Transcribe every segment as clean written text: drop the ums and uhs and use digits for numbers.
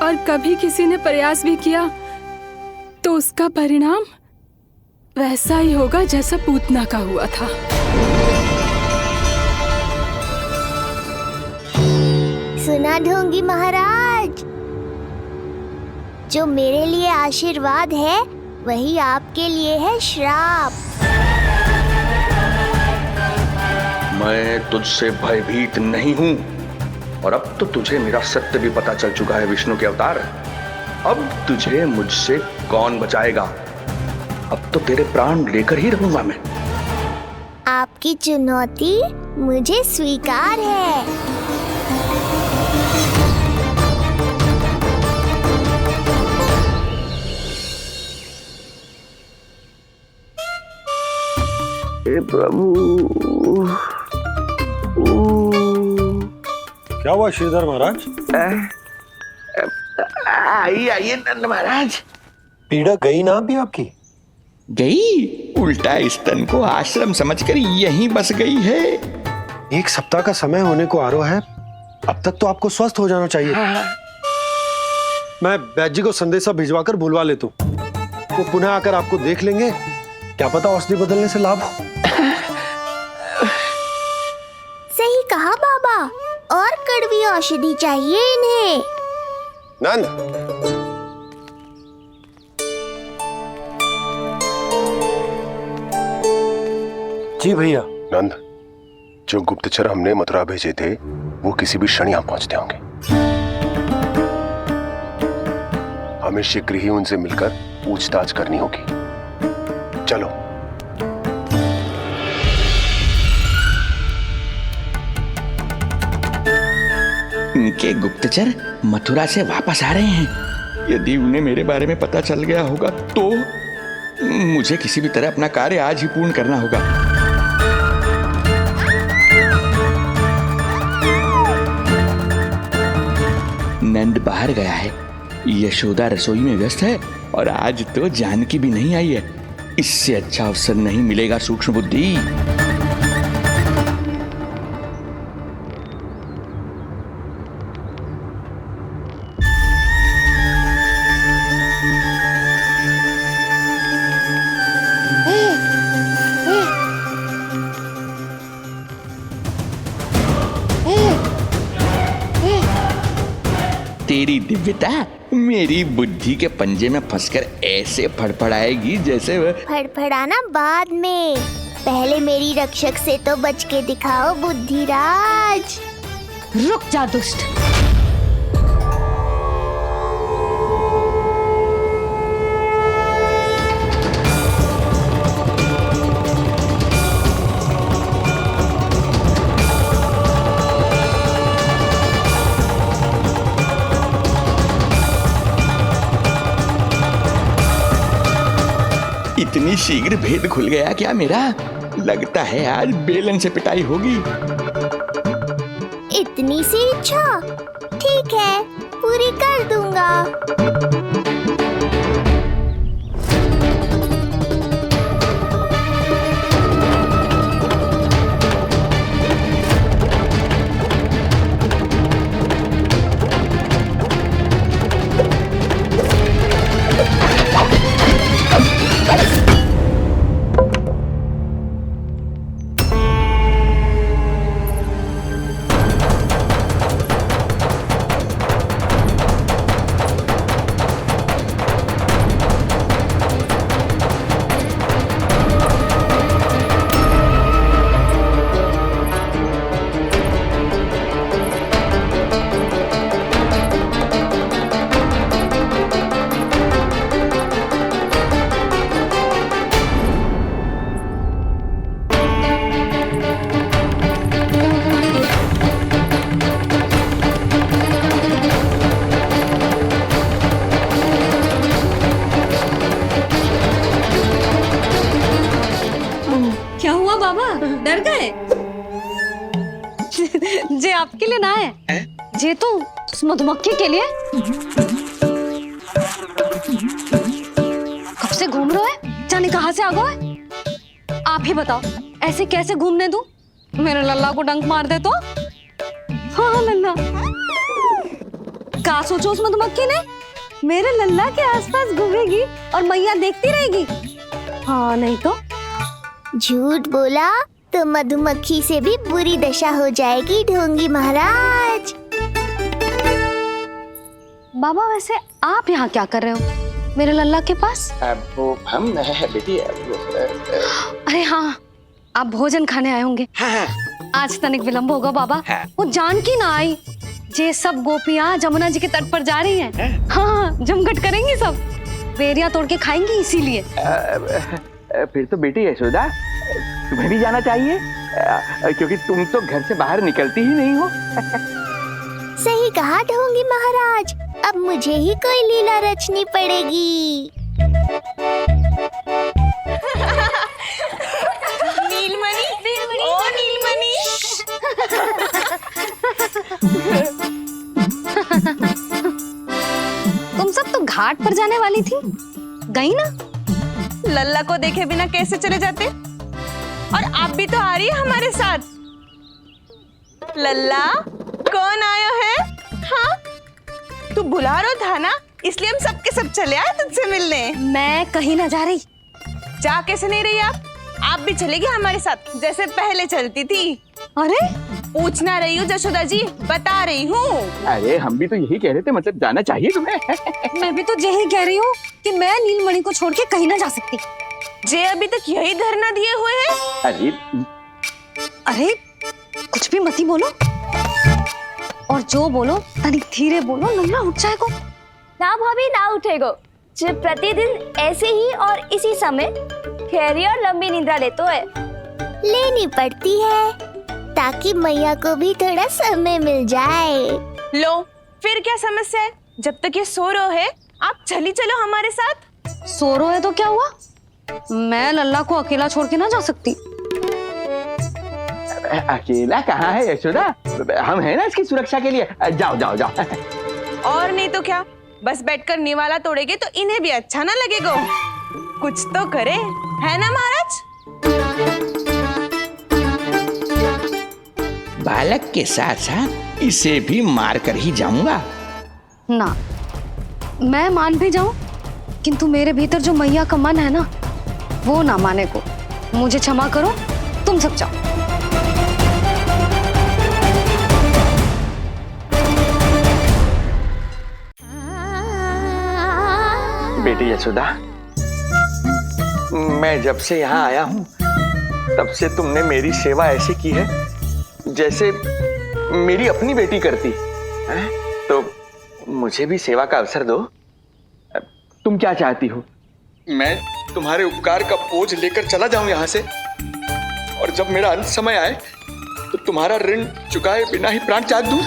और कभी किसी ने प्रयास भी किया तो उसका परिणाम वैसा ही होगा जैसा पूतना का हुआ था। सुना ढोंगी महाराज, जो मेरे लिए आशीर्वाद है वही आपके लिए है श्राप। मैं तुझसे भयभीत नहीं हूं और अब तो तुझे मेरा सत्य भी पता चल चुका है विष्णु के अवतार। अब तुझे मुझसे कौन बचाएगा? अब तो तेरे प्राण लेकर ही रहूंगा मैं। आपकी चुनौती मुझे स्वीकार है। हे प्रभु। क्या हुआ श्रीधर महाराज? आइए नंद महाराज। पीड़ा गई ना अभी आपकी? गई? उल्टा स्तन को आश्रम समझकर यहीं बस गई है। 1 सप्ताह का समय होने को आ रहा है, अब तक तो आपको स्वस्थ हो जाना चाहिए। मैं वैद्य जी को संदेशा भिजवाकर बुलवा लेता हूँ, वो पुनः आकर आपको देख लेंगे। क्या पता औषधि बदलने से लाभ हो। सही कहा बाबा, और कड़वी औषधि चाहिए इन्हें। नंद, जी भैया। नंद, जो गुप्तचर हमने मथुरा भेजे थे वो किसी भी क्षण यहाँ पहुंचते होंगे। हमें शीघ्र ही उनसे मिलकर पूछताछ करनी होगी। चलो। उनके गुप्तचर मथुरा से वापस आ रहे हैं। यदि उन्हें मेरे बारे में पता चल गया होगा तो मुझे किसी भी तरह अपना कार्य आज ही पूर्ण करना होगा। नंद बाहर गया है, यशोदा रसोई में व्यस्त है और आज तो जानकी भी नहीं आई है। इससे अच्छा अवसर नहीं मिलेगा सूक्ष्म बुद्धि। तेरी दिव्यता मेरी बुद्धि के पंजे में फंसकर ऐसे फड़फड़ाएगी जैसे वह। फड़फड़ाना बाद में, पहले मेरी रक्षक से तो बच के दिखाओ बुद्धिराज। रुक जा दुष्ट। इतनी शीघ्र भेद खुल गया क्या मेरा? लगता है आज बेलन से पिटाई होगी। इतनी सी इच्छा? ठीक है, पूरी कर दूंगा। डर गए? जे आपके लिए ना है, जे तो उस मधुमक्खी के लिए। कब से घूम रहे हो? जाने कहाँ से आ गए? आप ही बताओ, ऐसे कैसे घूमने दूं? मेरे लल्ला को डंक मार दे तो? हाँ लल्ला। क्या सोचो उस मधुमक्खी ने मेरे लल्ला के आसपास घूमेगी और मैया देखती रहेगी। हाँ नहीं तो। झूठ बोला तो मधुमक्खी से भी बुरी दशा हो जाएगी ढोंगी महाराज। बाबा वैसे आप यहाँ क्या कर रहे हो मेरे लल्ला के पास? वो हम बेटी अरे हाँ, आप भोजन खाने आए होंगे। हाँ। आज तनिक विलंब होगा बाबा। वो जानकी ना आई। ये सब गोपियाँ जमुना जी के तट पर जा रही हैं। हाँ, जमघट करेंगी सब, बेरिया तोड़ के खाएंगी इसीलिए। फिर तो बेटी यशोदा तुम्हें भी जाना चाहिए, क्योंकि तुम तो घर से बाहर निकलती ही नहीं हो। सही कहा ढोंगी महाराज, अब मुझे ही कोई लीला रचनी पड़ेगी। नीलमणि, ओ नीलमणि। तुम सब तो घाट पर जाने वाली थी, गई ना? लल्ला को देखे बिना कैसे चले जाते? और आप भी तो आ रही है हमारे साथ। लल्ला, कौन आया है? हाँ, तू बुला रहा था ना, इसलिए हम सब के सब चले आए तुझसे मिलने। मैं कहीं ना जा रही। जा कैसे नहीं रही आप भी चलेगी हमारे साथ जैसे पहले चलती थी। अरे पूछना रही हूँ जशोदा जी, बता रही हूँ। अरे हम भी तो यही कह रहे थे, मतलब जाना चाहिए तुम्हें। मैं भी तो यही कह रही हूँ कि मैं नीलमणि को छोड़ के कहीं ना जा सकती। जे अभी तक यही धरना दिए हुए हैं। अरे कुछ भी मती बोलो, और जो बोलो तनिक धीरे बोलो, लल्ला उठ जाएगा। ना भाभी ना उठेगो। जो प्रतिदिन ऐसे ही और इसी समय गहरी और लंबी निद्रा लेते है। लेनी पड़ती है ताकि मैया को भी थोड़ा समय मिल जाए। लो, फिर क्या समस्या है? जब तक ये सो रहे है आप चली चलो हमारे साथ। सो रहे है तो क्या हुआ? मैं लल्ला को अकेला छोड़ के ना जा सकती। अकेला कहाँ है यशोदा, हम हैं ना इसकी सुरक्षा के लिए। जाओ जाओ जाओ। और नहीं तो क्या, बस बैठकर निवाला तोड़ेगे तो इन्हें भी अच्छा ना लगेगा। कुछ तो करे, है ना महाराज? बालक के साथ साथ इसे भी मार कर ही जाऊंगा। ना, मैं मान भी जाऊं, किंतु मेरे भीतर जो मैया का मन है ना, वो ना माने को। मुझे क्षमा करो, तुम सब जाओ। बेटी यशोदा, मैं जब से यहाँ आया हूँ तब से तुमने मेरी सेवा ऐसी की है जैसे मेरी अपनी बेटी करती है। तो मुझे भी सेवा का अवसर दो। तुम क्या चाहती हो? मैं तुम्हारे उपकार का बोझ लेकर चला जाऊं यहाँ से, और जब मेरा अंत समय आए तो तुम्हारा ऋण चुकाए बिना ही प्राण त्याग दूं?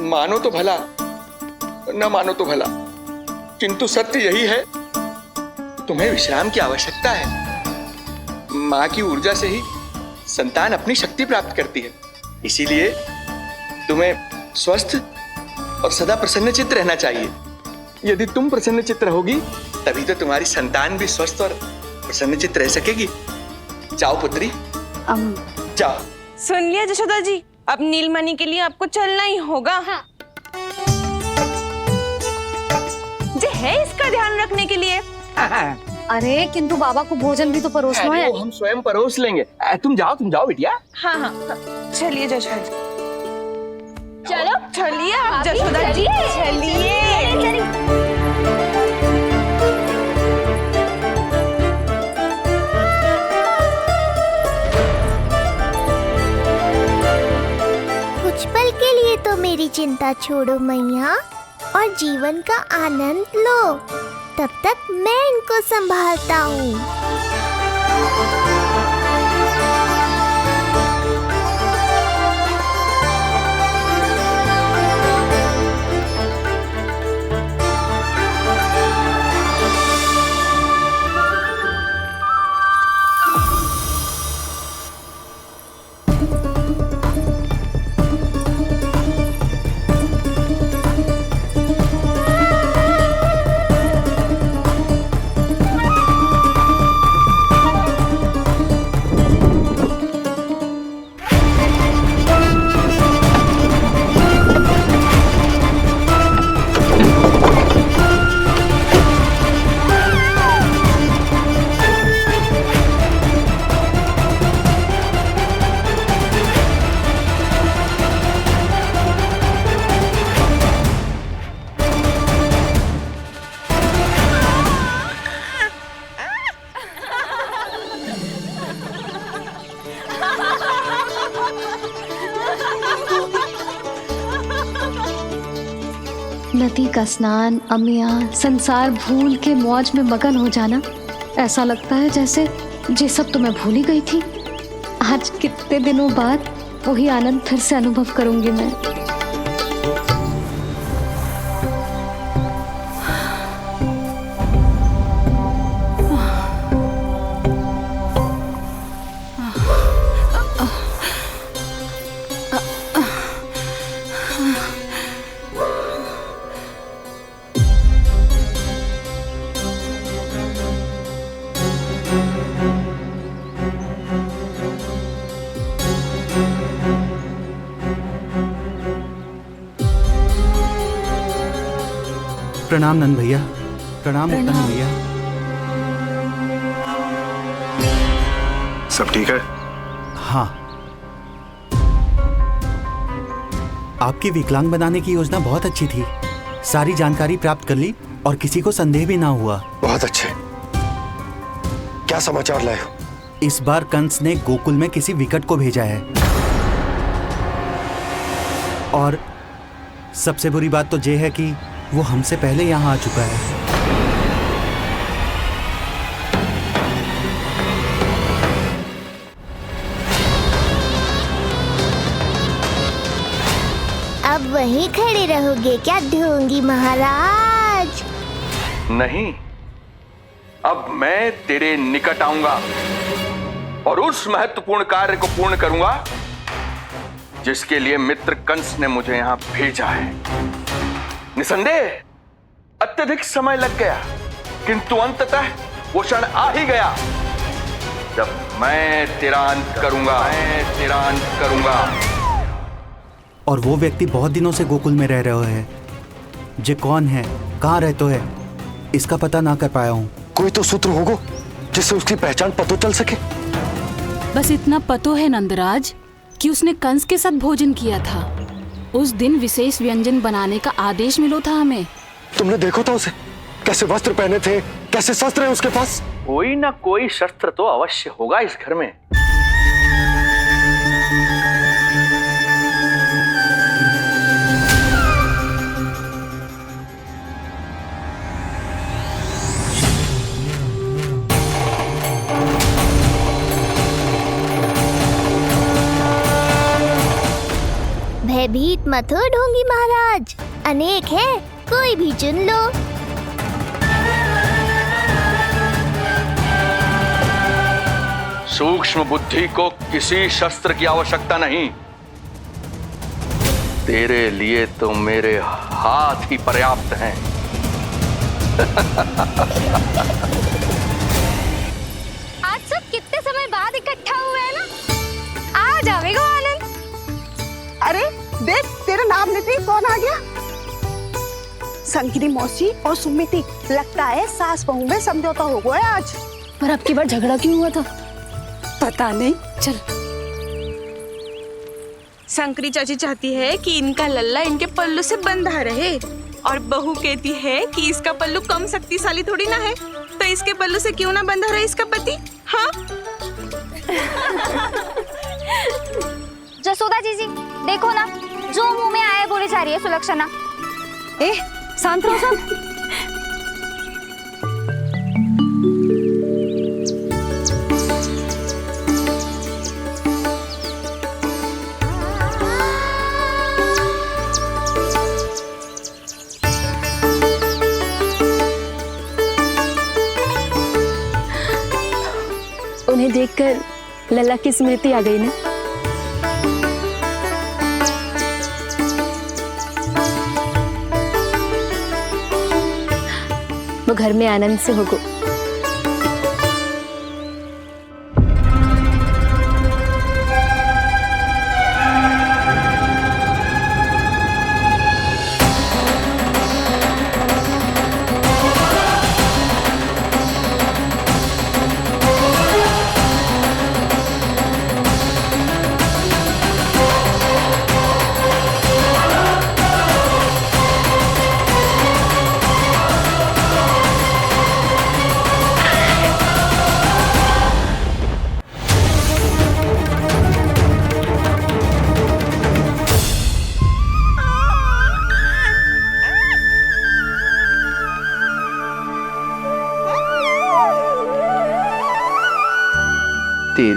मानो तो भला, न मानो तो भला, किंतु सत्य यही है, तुम्हें विश्राम की आवश्यकता है। माँ की ऊर्जा से ही संतान अपनी शक्ति प्राप्त करती है, इसीलिए तुम्हें स्वस्थ और सदा प्रसन्नचित्त रहना चाहिए। यदि तुम प्रसन्नचित्त रहोगी तभी तो तुम्हारी संतान भी स्वस्थ और प्रसन्नचित्त रह सकेगी। जाओ पुत्री, जाओ। सुन लिया जशोदा जी, अब नीलमणि के लिए आपको चलना ही होगा। हाँ। जे है इसका ध्यान रखने के लिए। अरे किंतु बाबा को भोजन भी तो परोसना है। वो हम स्वयं परोस लेंगे। तुम जाओ बिटिया। हाँ हाँ, चलिए जशोदा जी, चलो चलिए आप जशोदा जी, चलिए। कुछ पल के लिए तो मेरी चिंता छोड़ो मैया और जीवन का आनंद लो। तब तक मैं इनको संभालता हूँ। नदी का स्नान, अमिया, संसार भूल के मौज में मगन हो जाना, ऐसा लगता है जैसे ये सब तो मैं भूल ही गई थी। आज कितने दिनों बाद वही आनंद फिर से अनुभव करूंगी मैं। प्रणाम नंद भैया। प्रणाम उत्तम भैया। सब ठीक है? हाँ, आपकी विकलांग बनाने की योजना बहुत अच्छी थी। सारी जानकारी प्राप्त कर ली और किसी को संदेह भी ना हुआ। बहुत अच्छे। क्या समाचार लाए हो? इस बार कंस ने गोकुल में किसी विकट को भेजा है और सबसे बुरी बात तो ये है कि वो हमसे पहले यहाँ आ चुका है। अब वहीं खड़े रहोगे क्या ढोंगी महाराज? नहीं, अब मैं तेरे निकट आऊंगा और उस महत्वपूर्ण कार्य को पूर्ण करूंगा जिसके लिए मित्र कंस ने मुझे यहां भेजा है। निसंदेह अत्यधिक समय लग गया, किंतु अंततः वो क्षण आ ही गया जब मैं तेरा अंत करूंगा। और वो व्यक्ति बहुत दिनों से गोकुल में रह रहे हैं। जे कौन है, कहाँ रहते है, इसका पता ना कर पाया हूँ। कोई तो सूत्र होगा जिससे उसकी पहचान पता चल सके। बस इतना पतो है नंदराज कि उसने कंस के साथ भोजन किया था। उस दिन विशेष व्यंजन बनाने का आदेश मिलो था हमें। तुमने देखो था उसे? कैसे वस्त्र पहने थे, कैसे शस्त्र है उसके पास? कोई ना कोई शस्त्र तो अवश्य होगा इस घर में। भयभीत मत हो ढोंगी महाराज, अनेक है, कोई भी चुन लो। सूक्ष्म बुद्धि को किसी शस्त्र की आवश्यकता नहीं। तेरे लिए तो मेरे हाथ ही पर्याप्त हैं। आज सब कितने समय बाद इकट्ठा हुए हैं ना, आ जाएगा आनंद। अरे देख, तेरा नाम लेते ही कौन आ गया? संगिनी मौसी और सुमिति, लगता है सास बहू में समझौता हो गया आज। पर अब की बार झगड़ा क्यों हुआ था? पता नहीं। चल। शंकरी चाची चाहती है कि इनका लल्ला इनके पल्लू से बंधा रहे और बहू कहती है कि इसका पल्लू कम शक्तिशाली थोड़ी ना है, तो इसके पल्लू से क्यों ना बंधा रहे इसका पति। हाँ जसोदा जीजी देखो ना, जो मुंह में आए बोली जा रही है सुलक्षणा। ए, शांत रहो सब। उन्हें देखकर लल्ला की स्मृति आ गई ना। वो घर में आनंद से होगो।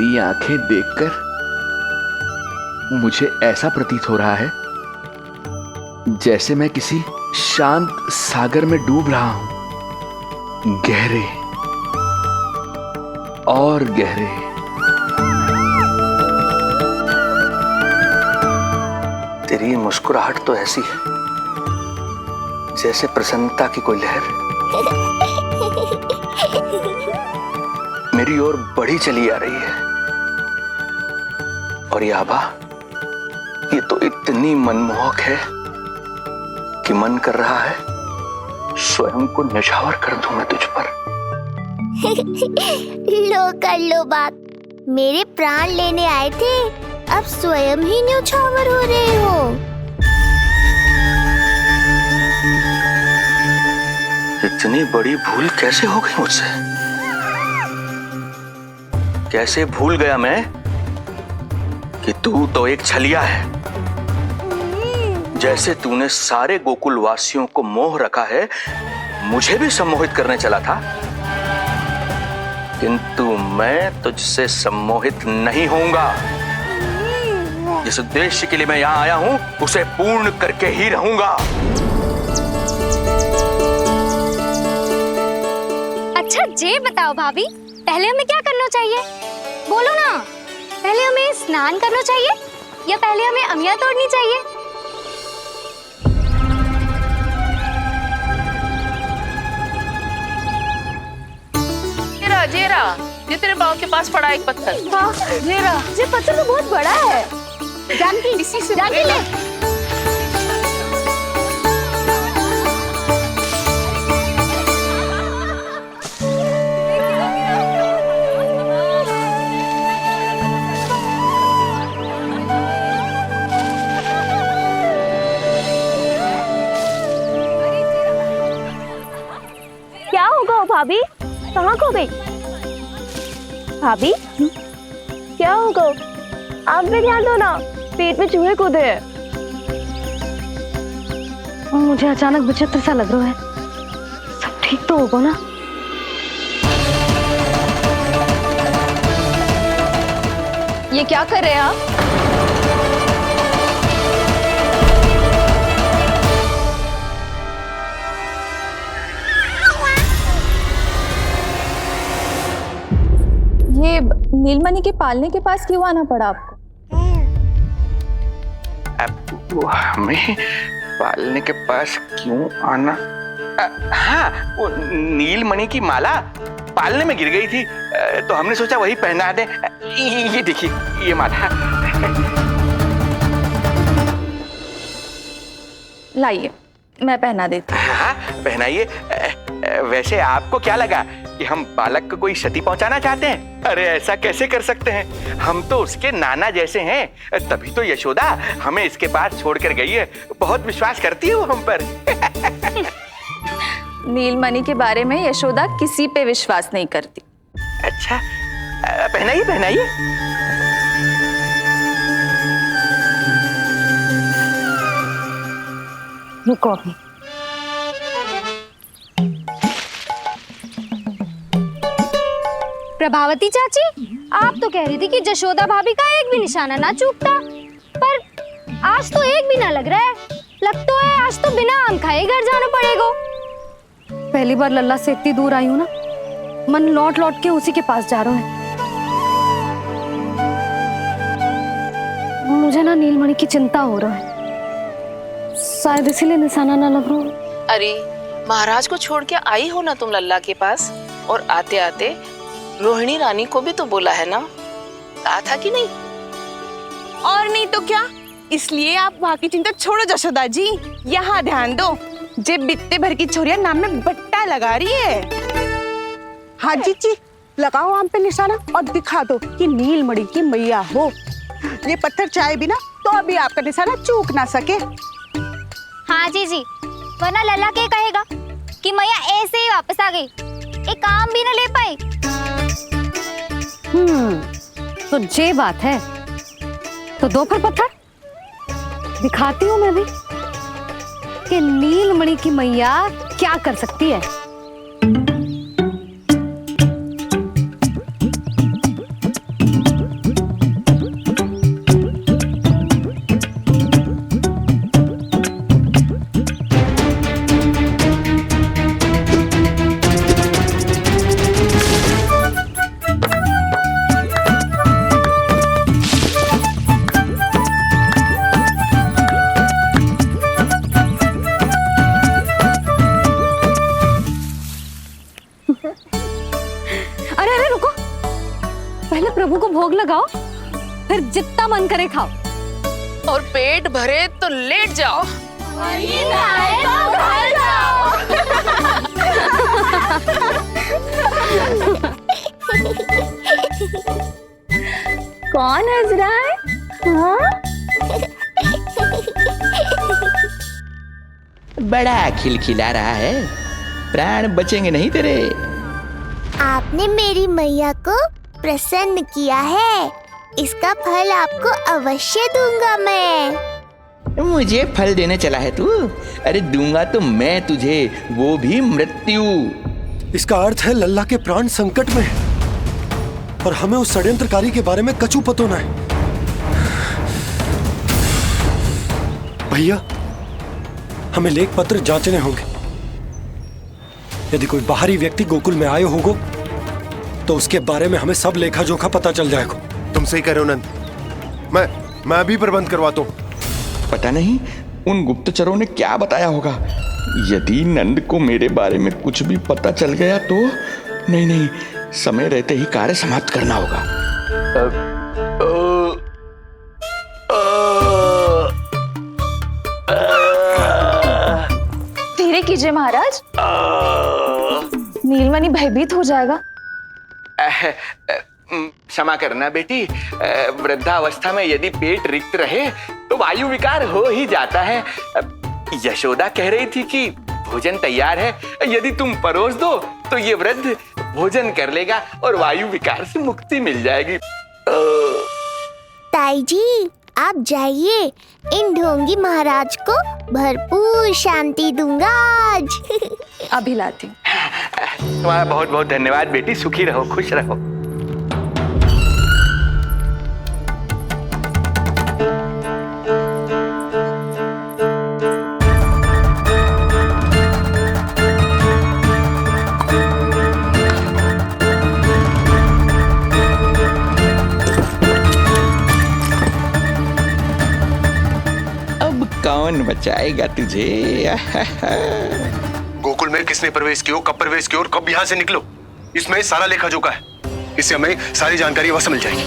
तेरी आंखें देखकर मुझे ऐसा प्रतीत हो रहा है जैसे मैं किसी शांत सागर में डूब रहा हूं, गहरे और गहरे। तेरी मुस्कुराहट तो ऐसी है जैसे प्रसन्नता की कोई लहर मेरी ओर बढ़ी चली आ रही है। और ये आभा, ये तो इतनी मनमोहक है कि मन कर रहा है स्वयं को न्यौछावर कर दूं मैं तुझ पर। लो कर लो बात, मेरे प्राण लेने आए थे, अब स्वयं ही न्यौछावर हो रहे हो। इतनी बड़ी भूल कैसे हो गई मुझसे? कैसे भूल गया मैं कि तू तो एक छलिया है। जैसे तूने सारे गोकुल वासियों को मोह रखा है, मुझे भी सम्मोहित करने चला था, किंतु मैं तुझसे सम्मोहित नहीं होऊंगा। जिस उद्देश्य के लिए मैं यहां आया हूं उसे पूर्ण करके ही रहूंगा। अच्छा ये बताओ भाभी, पहले हमें क्या करना चाहिए? बोलो ना, पहले हमें स्नान करना चाहिए या पहले हमें अमिया तोड़नी चाहिए? जेरा, ये तेरे पाँव के पास पड़ा एक पत्थर। हाँ, ये पत्थर तो बहुत बड़ा है। जानकी, इसी से जानकी ले। क्या होगा भाभी? कहाँ खो गई भाभी? क्या होगा? आप भी ध्यान दो ना, पेट में चूहे कूदे हैं। मुझे अचानक विचित्र सा लग रहा है। सब ठीक तो होगा ना? ये क्या कर रहे हैं आप? ये नीलमणि के पालने के पास क्यों आना पड़ा आपको? वो हमें पालने के पास क्यों आना? हाँ, वो नीलमणि की माला पालने में गिर गई थी, तो हमने सोचा वही पहना दे। ये देखिए, ये माला लाइए, मैं पहना देती हूँ। हाँ, पहनाइए। वैसे आपको क्या लगा कि हम बालक को कोई क्षति पहुंचाना चाहते हैं? अरे ऐसा कैसे कर सकते हैं? हम तो उसके नाना जैसे हैं, तभी तो यशोदा हमें इसके पास छोड़कर गई है। बहुत विश्वास करती है वो हम पर। नीलमणि के बारे में यशोदा किसी पे विश्वास नहीं करती। अच्छा, पहनाइए पहनाइए। रुको अभी। प्रभावती चाची, आप तो कह रही थी कि जशोदा भाभी का एक भी निशाना ना चूकता, पर आज तो एक भी ना लग रहा है। लग तो है आज तो बिना आम खाए घर जाना पड़ेगा। पहली बार लल्ला से इतनी दूर आई हूँ ना, मन लौट लौट के उसी के पास जा रहा है। मुझे ना नीलमणि की चिंता हो रहा है, शायद इसीलिए निशाना ना लग रहा। अरे महाराज को छोड़ के आई हो ना तुम लल्ला के पास, और आते आते रोहिणी रानी को भी तो बोला है ना, कहा था कि नहीं? और नहीं तो क्या, इसलिए आप वहाँ की चिंता छोड़ो जशोदा जी, यहाँ ध्यान दो। जे बित्ते भर की छोरिया नाम में बट्टा लगा रही है। हाँ जी, लगाओ आम पे निशाना और दिखा दो कि नीलमणि की मैया हो। ये पत्थर चाहे भी ना तो अभी आपका निशाना चूक ना सके। हाँ जी, वरना लल्ला क्या कहेगा कि मैया ऐसे ही वापस आ गई, एक काम भी ना ले पाई। तो ये बात है, तो दो फिर पत्थर दिखाती हूँ मैं भी कि नीलमणि की मैया क्या कर सकती है। प्रभु को भोग लगाओ, फिर जितना मन करे खाओ। और पेट भरे तो लेट जाओ। कौन हंस रहा है? हाँ? बड़ा खिलखिला रहा है, प्राण बचेंगे नहीं तेरे। आपने मेरी मैया को प्रसन्न किया है, इसका फल आपको अवश्य दूंगा मैं। मुझे फल देने चला है तू? अरे दूंगा तो मैं तुझे, वो भी मृत्यु। इसका अर्थ है लल्ला के प्राण संकट में है और हमें उस षड्यंत्रकारी के बारे में कचू पतोना है। भैया, हमें लेख पत्र जांचने होंगे। यदि कोई बाहरी व्यक्ति गोकुल में आए होगो तो उसके बारे में हमें सब लेखा जोखा पता चल जाएगा। तुम सही कह रहे हो नंद। मैं अभी प्रबंध करवाता हूँ। पता नहीं उन गुप्तचरों ने क्या बताया होगा। यदि नंद को मेरे बारे में कुछ भी पता चल गया तो नहीं, समय रहते ही कार्य समाप्त करना होगा। धीरे कीजिए महाराज, नीलमणि भयभीत हो जाएगा। क्षमा करना बेटी, वृद्धावस्था में यदि पेट रिक्त रहे तो वायु विकार हो ही जाता है। यशोदा कह रही थी कि भोजन तैयार है, यदि तुम परोस दो तो ये वृद्ध भोजन कर लेगा और वायु विकार से मुक्ति मिल जाएगी। ताई जी, आप जाइए, इन ढोंगी महाराज को भरपूर शांति दूंगा आज। अभी लाती हूँ। तुम्हारा बहुत बहुत धन्यवाद बेटी, सुखी रहो, खुश रहो। कौन बचाएगा तुझे? गोकुल में किसने प्रवेश किया, कब प्रवेश किया और कब यहाँ से निकलो, इसमें सारा लेखा जोखा है। इससे हमें सारी जानकारी वहां से मिल जाएगी।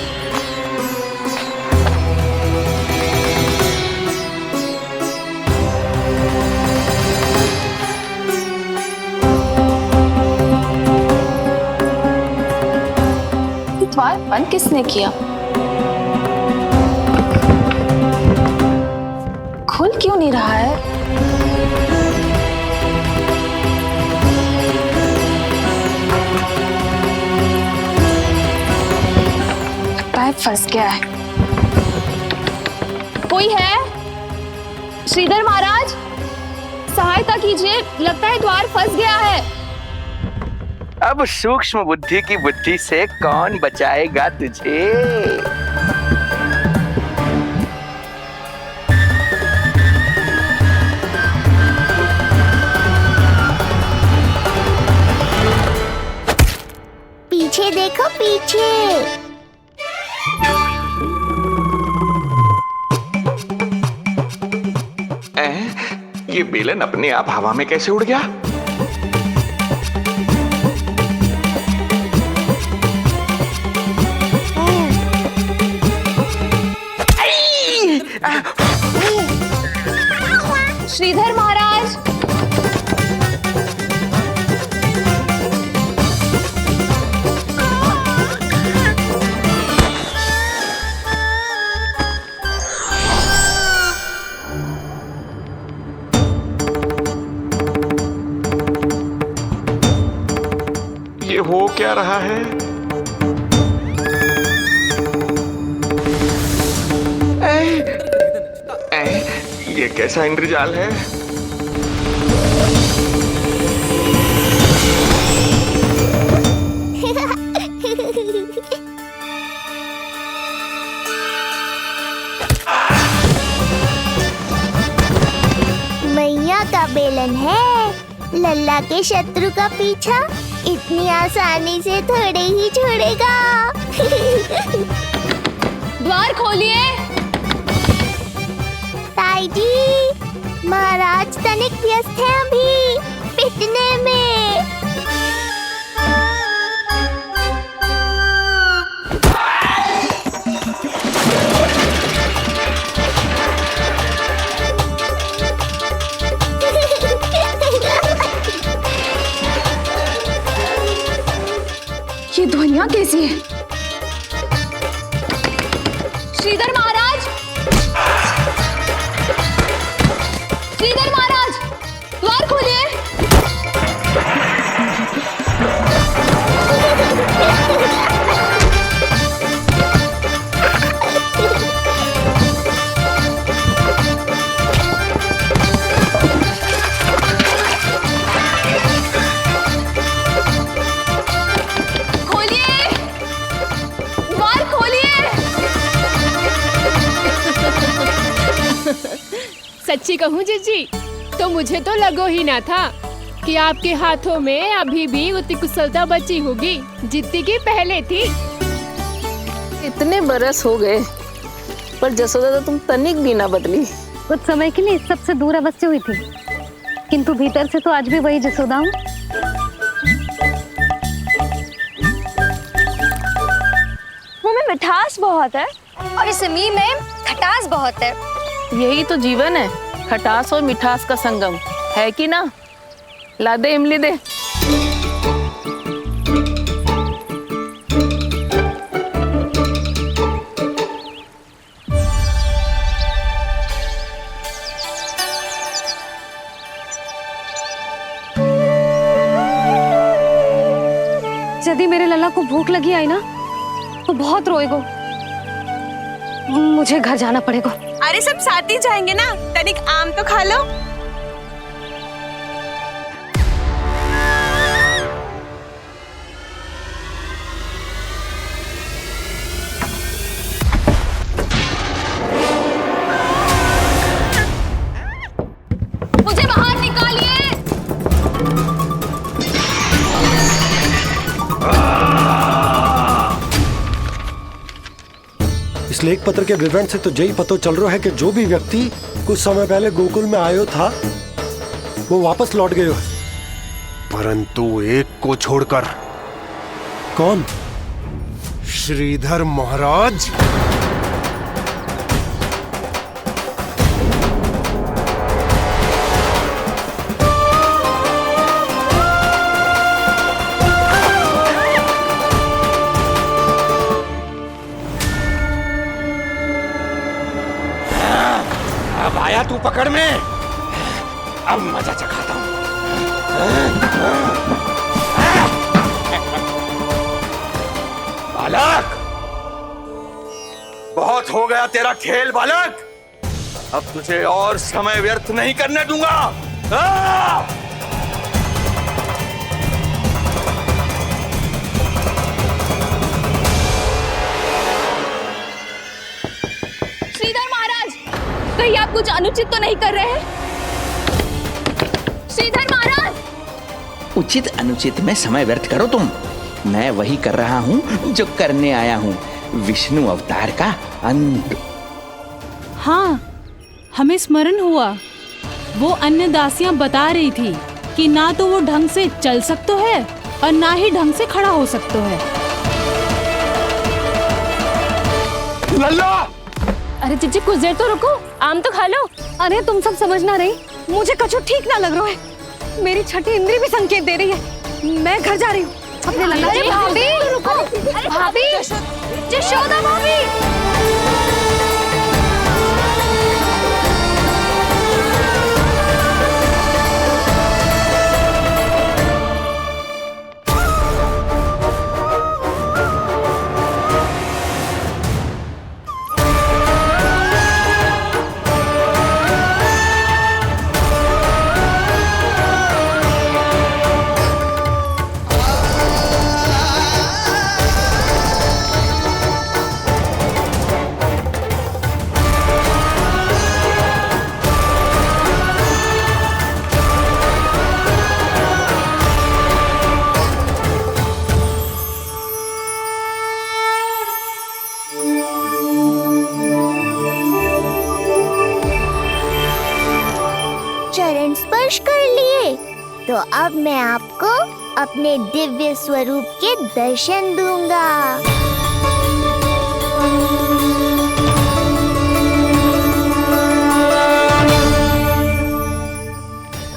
द्वार बंद किसने किया? खुल क्यों नहीं रहा है? लगता है फंस गया है। कोई है? श्रीधर महाराज, सहायता कीजिए, लगता है द्वार फंस गया है। अब सूक्ष्म बुद्धि की बुद्धि से कौन बचाएगा तुझे? पीछे देखो, पीछे। ये बेलन अपने आप हवा में कैसे उड़ गया? श्रीधर महाराज, ये हो क्या रहा है? ये कैसा इंद्रजाल है? मैया का बेलन है, लल्ला के शत्रु का पीछा इतनी आसानी से थोड़े ही छोड़ेगा। द्वार खोलिए। ताई जी, महाराज तनिक व्यस्त हैं अभी पिटने में। यहाँ कैसी है? श्रीधर महाराज! श्रीधर महाराज, द्वार खोलिए। सच्ची कहूँ जीजी, तो मुझे तो लगो ही ना था कि आपके हाथों में अभी भी उतनी कुशलता बची होगी जितनी की पहले थी। इतने बरस हो गए पर जसोदा तो तुम तनिक भी ना बदली। कुछ समय के लिए सबसे दूर अवश्य हुई थी, किंतु भीतर से तो आज भी वही जसोदा हूँ। मुंह में मिठास बहुत है और इस मीम में खटास बहुत है। यही तो जीवन है, खटास और मिठास का संगम, है कि ना? ला दे इमली दे। यदि मेरे लल्ला को भूख लगी आई ना तो बहुत रोएगो। मुझे घर जाना पड़ेगा। अरे सब साथ ही जाएंगे ना, तनिक आम तो खा लो। मुझे बाहर निकालिए। इस लेख पत्र के विवरण से तो यही पता चल रहा है कि जो भी व्यक्ति कुछ समय पहले गोकुल में आयो था वो वापस लौट गयो है, परंतु एक को छोड़कर। कौन? श्रीधर महाराज। अब आया तू पकड़ में, अब मजा चखाता हूं। बालक, बहुत हो गया तेरा खेल बालक, अब तुझे और समय व्यर्थ नहीं करने दूंगा। श्रीधर महाराज, कहीं आप कुछ अनुचित तो नहीं कर रहे हैं? श्रीधर महाराज! उचित अनुचित में समय व्यर्थ करो तुम, मैं वही कर रहा हूँ जो करने आया हूँ, विष्णु अवतार का अंत। हाँ, हमें स्मरण हुआ। वो अन्य दासियां बता रही थी कि ना तो वो ढंग से चल सकते है और ना ही ढंग से खड़ा हो सकते है। लल्ला! अरे जीजी कुछ देर तो रुको, आम तो खा लो। अरे तुम सब समझ ना रही, मुझे कछु ठीक ना लग रहा है। मेरी छठी इंद्री भी संकेत दे रही है। मैं घर जा रही हूँ अपने लल्ला। अरे भाभी रुको, भाभी, जशोदा भाभी। चरण स्पर्श कर लिए तो अब मैं आपको अपने दिव्य स्वरूप के दर्शन दूंगा।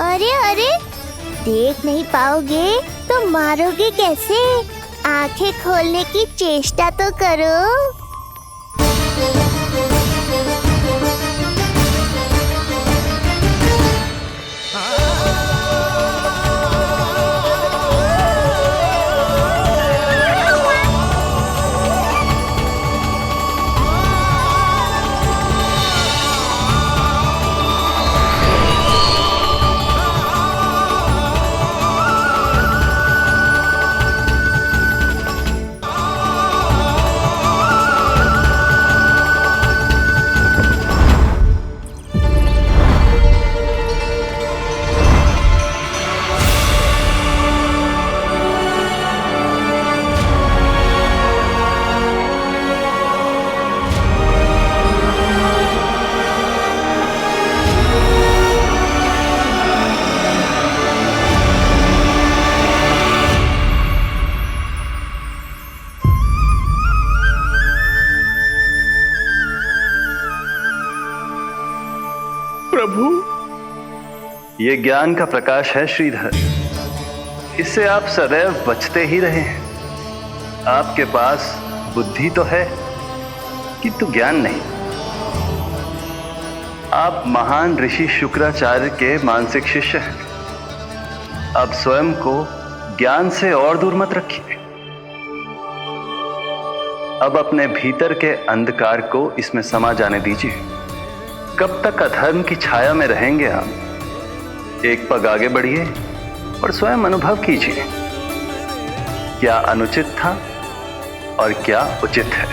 अरे अरे, देख नहीं पाओगे तो मारोगे कैसे? आंखें खोलने की चेष्टा तो करो। प्रभु, ये ज्ञान का प्रकाश है श्रीधर, इससे आप सदैव बचते ही रहे हैं। आपके पास बुद्धि तो है किंतु ज्ञान नहीं। आप महान ऋषि शुक्राचार्य के मानसिक शिष्य हैं। अब स्वयं को ज्ञान से और दूर मत रखिए। अब अपने भीतर के अंधकार को इसमें समा जाने दीजिए। कब तक अधर्म की छाया में रहेंगे आप? एक पग आगे बढ़िए और स्वयं अनुभव कीजिए क्या अनुचित था और क्या उचित है।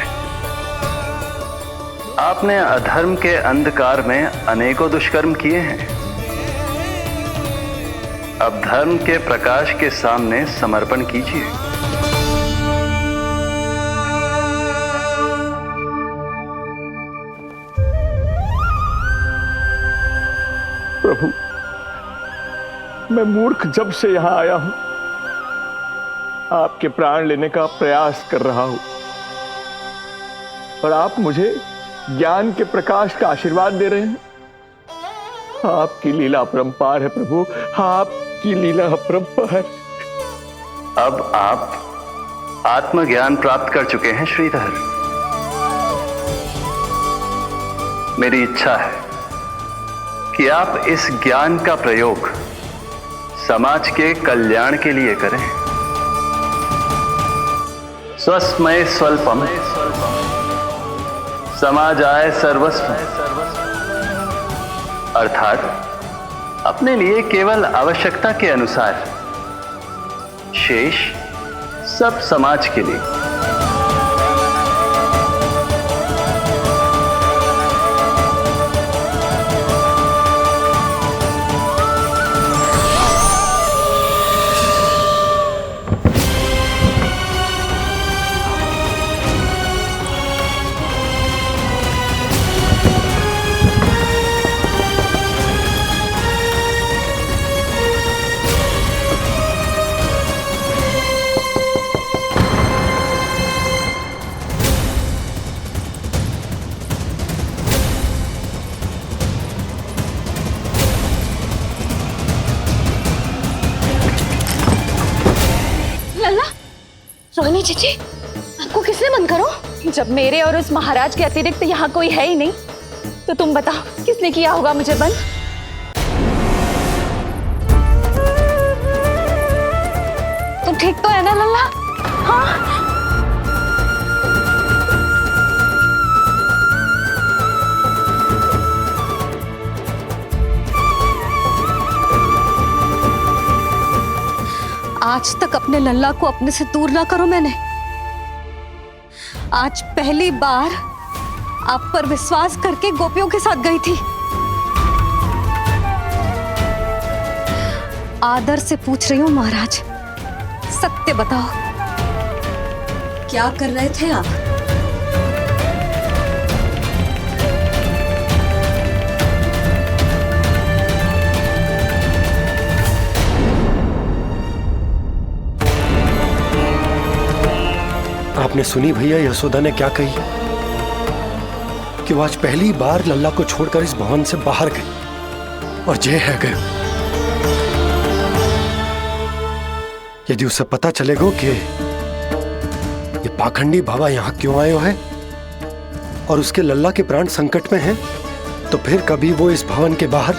आपने अधर्म के अंधकार में अनेकों दुष्कर्म किए हैं। अब धर्म के प्रकाश के सामने समर्पण कीजिए। प्रभु, मैं मूर्ख जब से यहां आया हूं, आपके प्राण लेने का प्रयास कर रहा हूं, और आप मुझे ज्ञान के प्रकाश का आशीर्वाद दे रहे हैं। आपकी लीला अपरंपार है प्रभु, आपकी लीला अपरंपार। अब आप आत्मज्ञान प्राप्त कर चुके हैं श्रीधर। मेरी इच्छा है कि आप इस ज्ञान का प्रयोग समाज के कल्याण के लिए करें। स्वस्मय स्वल्पम समाजाय सर्वस्व, अर्थात अपने लिए केवल आवश्यकता के अनुसार, शेष सब समाज के लिए। रोहिणी जीजी, आपको किसने बंद करो? जब मेरे और उस महाराज के अतिरिक्त यहाँ कोई है ही नहीं, तो तुम बताओ किसने किया होगा मुझे बंद? तुम ठीक तो है ना लल्ला? हाँ? आज तक अपने लल्ला को अपने से दूर ना करो मैंने। आज पहली बार आप पर विश्वास करके गोपियों के साथ गई थी। आदर से पूछ रही हूँ महाराज, सत्य बताओ, क्या कर रहे थे आप? आपने सुनी भैया यशोदा ने क्या कही कि वो आज पहली बार लल्ला को छोड़कर इस भवन से बाहर गई और जय है गए। यदि उसे पता चलेगा कि पाखंडी बाबा यहाँ क्यों आए है और उसके लल्ला के प्राण संकट में हैं, तो फिर कभी वो इस भवन के बाहर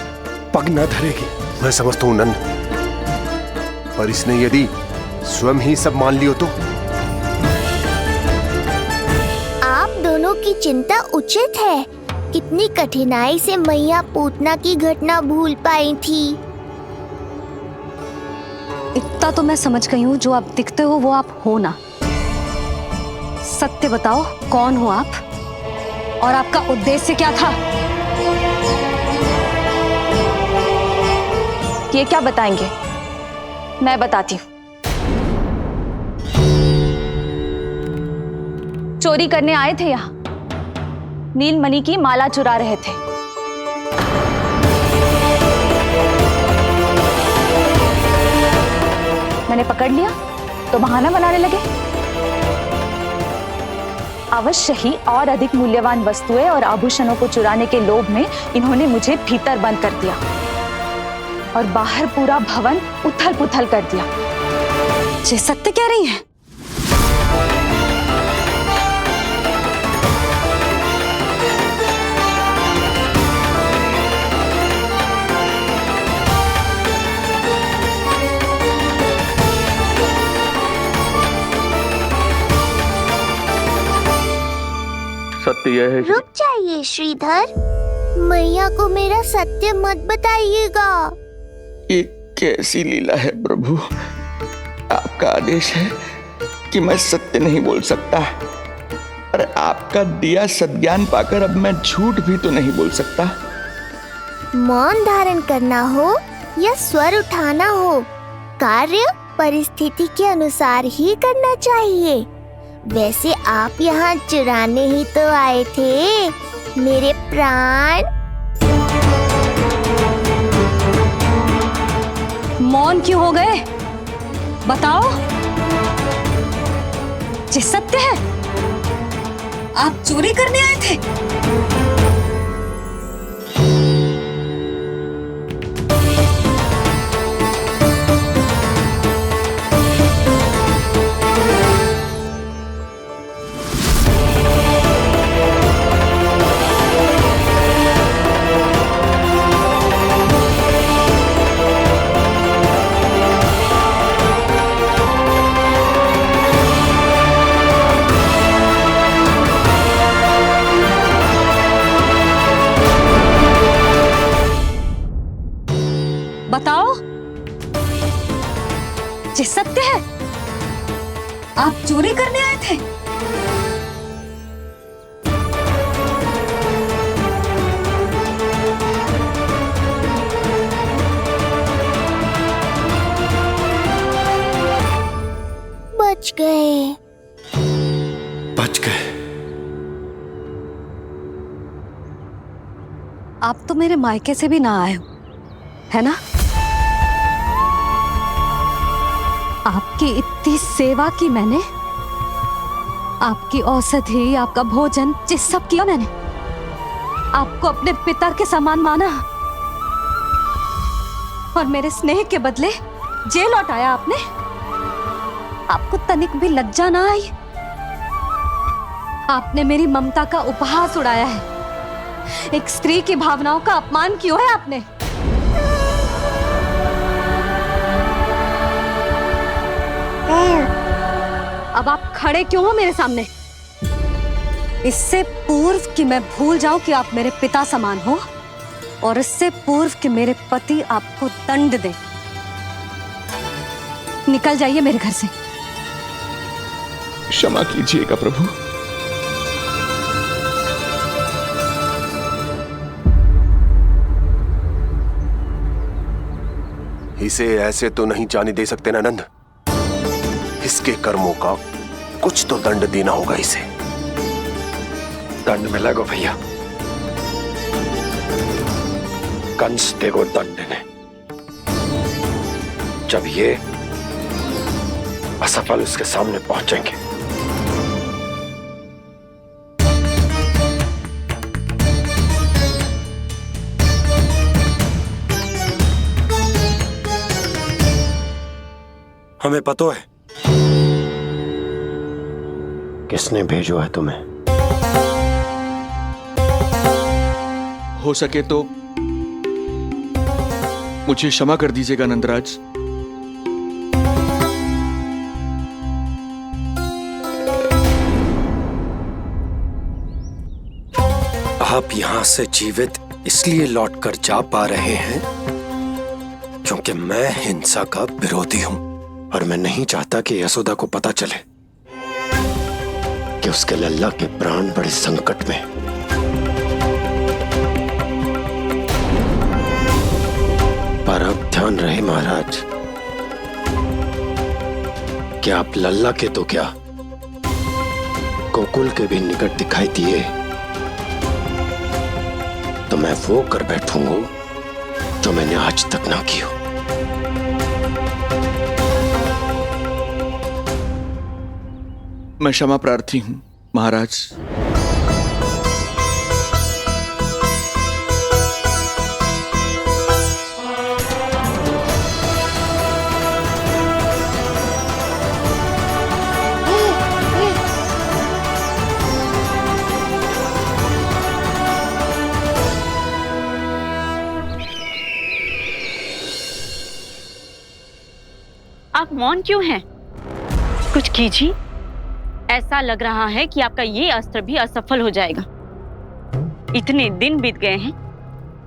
पग न धरेगी। मैं समझता हूं नंद, पर इसने यदि स्वयं ही सब मान लियो तो? आप दोनों की चिंता उचित है। कितनी कठिनाई से मैया पूतना की घटना भूल पाई थी। इतना तो मैं समझ गई हूँ, जो आप दिखते हो वो आप हो ना। सत्य बताओ, कौन हो आप और आपका उद्देश्य क्या था? ये क्या बताएंगे? मैं बताती हूँ। चोरी करने आए थे यहाँ, नीलमणि की माला चुरा रहे थे। मैंने पकड़ लिया तो बहाना बनाने लगे। अवश्य ही और अधिक मूल्यवान वस्तुएं और आभूषणों को चुराने के लोभ में इन्होंने मुझे भीतर बंद कर दिया और बाहर पूरा भवन उथल पुथल कर दिया। ये सत्य कह रही हैं? सत्य यह है। रुक जाइए श्रीधर, मैया को मेरा सत्य मत बताइएगा। ये कैसी लीला है प्रभु, आपका आदेश है कि मैं सत्य नहीं बोल सकता, पर आपका दिया सद्ज्ञान पाकर अब मैं झूठ भी तो नहीं बोल सकता। मौन धारण करना हो या स्वर उठाना हो, कार्य परिस्थिति के अनुसार ही करना चाहिए। वैसे आप यहाँ चुराने ही तो आए थे मेरे प्राण। मौन क्यों हो गए? बताओ, ये सत्य है? आप चोरी करने आए थे? बताओ, ये सत्य है? आप चोरी करने आए थे? बच गए। बच गए। आप तो मेरे मायके से भी ना आए हो, है ना? आपकी इतनी सेवा की मैंने, आपकी औषधि, आपका भोजन, ये सब किया मैंने। आपको अपने पिता के समान माना और मेरे स्नेह के बदले जेल लौटाया आपने। आपको तनिक भी लज्जा ना आई? आपने मेरी ममता का उपहास उड़ाया है। एक स्त्री की भावनाओं का अपमान क्यों है आपने? अब आप खड़े क्यों हो मेरे सामने? इससे पूर्व कि मैं भूल जाऊं कि आप मेरे पिता समान हो, और इससे पूर्व कि मेरे पति आपको दंड दे, निकल जाइए मेरे घर से। क्षमा कीजिएगा प्रभु। इसे ऐसे तो नहीं जाने दे सकते ना नंद। इसके कर्मों का कुछ तो दंड देना होगा इसे। दंड मिलेगा भैया, कंस देगो दंड ने, जब ये असफल उसके सामने पहुंचेंगे। हमें पता है किसने भेजो है तुम्हें? हो सके तो मुझे क्षमा कर दीजिएगा नंदराज। आप यहां से जीवित इसलिए लौटकर जा पा रहे हैं क्योंकि मैं हिंसा का विरोधी हूं और मैं नहीं चाहता कि यशोदा को पता चले कि उसके लल्ला के प्राण बड़े संकट में। पर अब ध्यान रहे महाराज कि आप लल्ला के तो क्या गोकुल के भी निकट दिखाई दिए तो मैं वो कर बैठूंगा जो मैंने आज तक ना की हो। मैं क्षमा प्रार्थी हूं महाराज। आप मौन क्यों हैं? कुछ कीजिए। ऐसा लग रहा है कि आपका ये अस्त्र भी असफल हो जाएगा। इतने दिन बीत गए हैं,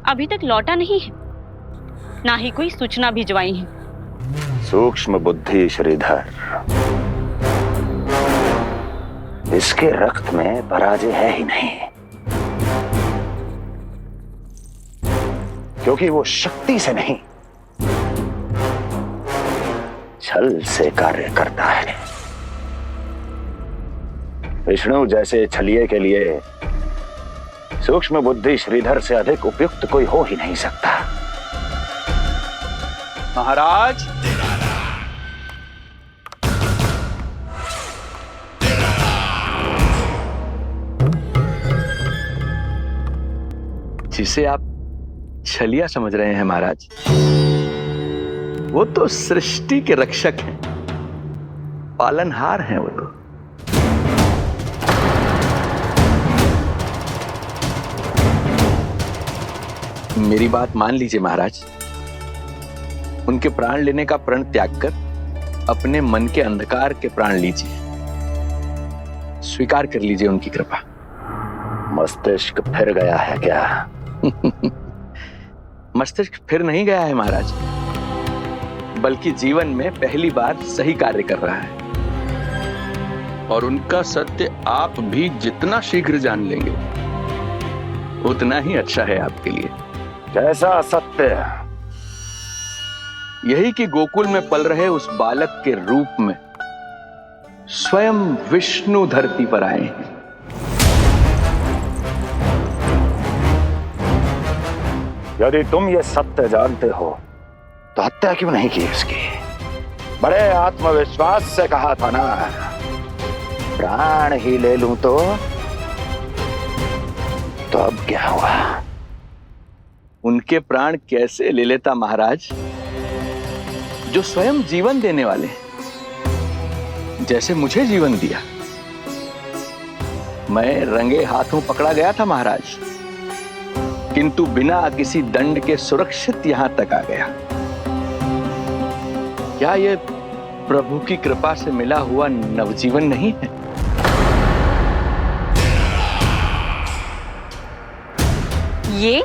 अभी तक लौटा नहीं है, ना ही कोई सूचना भिजवाई है। सूक्ष्म बुद्धि श्रीधर, इसके रक्त में पराजय है ही नहीं, क्योंकि वो शक्ति से नहीं छल से कार्य करता है। विष्णु जैसे छलिए के लिए सूक्ष्म बुद्धि श्रीधर से अधिक उपयुक्त कोई हो ही नहीं सकता। महाराज, जिसे आप छलिया समझ रहे हैं महाराज, वो तो सृष्टि के रक्षक हैं, पालनहार हैं वो तो। मेरी बात मान लीजिए महाराज, उनके प्राण लेने का प्रण त्याग कर अपने मन के अंधकार के प्राण लीजिए, स्वीकार कर लीजिए उनकी कृपा। मस्तिष्क फिर गया है क्या? मस्तिष्क फिर नहीं गया है महाराज, बल्कि जीवन में पहली बार सही कार्य कर रहा है। और उनका सत्य आप भी जितना शीघ्र जान लेंगे उतना ही अच्छा है आपके लिए। कैसा सत्य? यही कि गोकुल में पल रहे उस बालक के रूप में स्वयं विष्णु धरती पर आए हैं। यदि तुम ये सत्य जानते हो तो हत्या क्यों नहीं की उसकी? बड़े आत्मविश्वास से कहा था ना, प्राण ही ले लूं तो अब क्या हुआ? उनके प्राण कैसे ले लेता महाराज, जो स्वयं जीवन देने वाले, जैसे मुझे जीवन दिया। मैं रंगे हाथों पकड़ा गया था महाराज, किंतु बिना किसी दंड के सुरक्षित यहां तक आ गया। क्या यह प्रभु की कृपा से मिला हुआ नवजीवन नहीं है? ये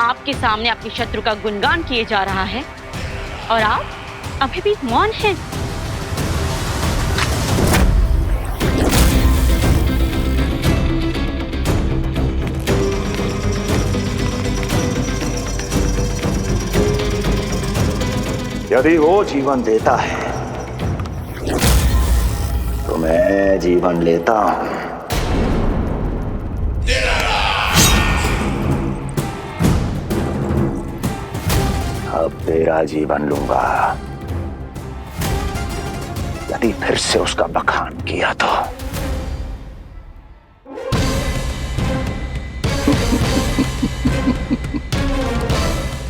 आपके सामने आपके शत्रु का गुणगान किए जा रहा है और आप अभी भी मौन हैं। यदि वो जीवन देता है तो मैं जीवन लेता हूं। अब तेरा जीवन लूंगा यदि फिर से उसका बखान किया तो।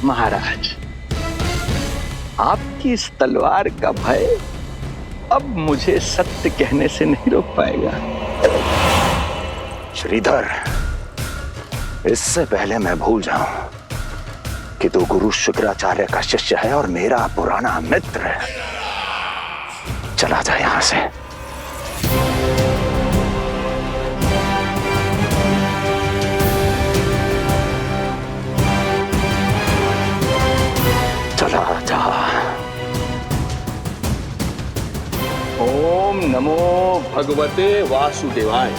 महाराज, आपकी इस तलवार का भय अब मुझे सत्य कहने से नहीं रोक पाएगा। श्रीधर, इससे पहले मैं भूल जाऊं कि तू गुरु शुक्राचार्य का शिष्य है और मेरा पुराना मित्र है, चला जा यहां से। चला जा। ओम नमो भगवते वासुदेवाय।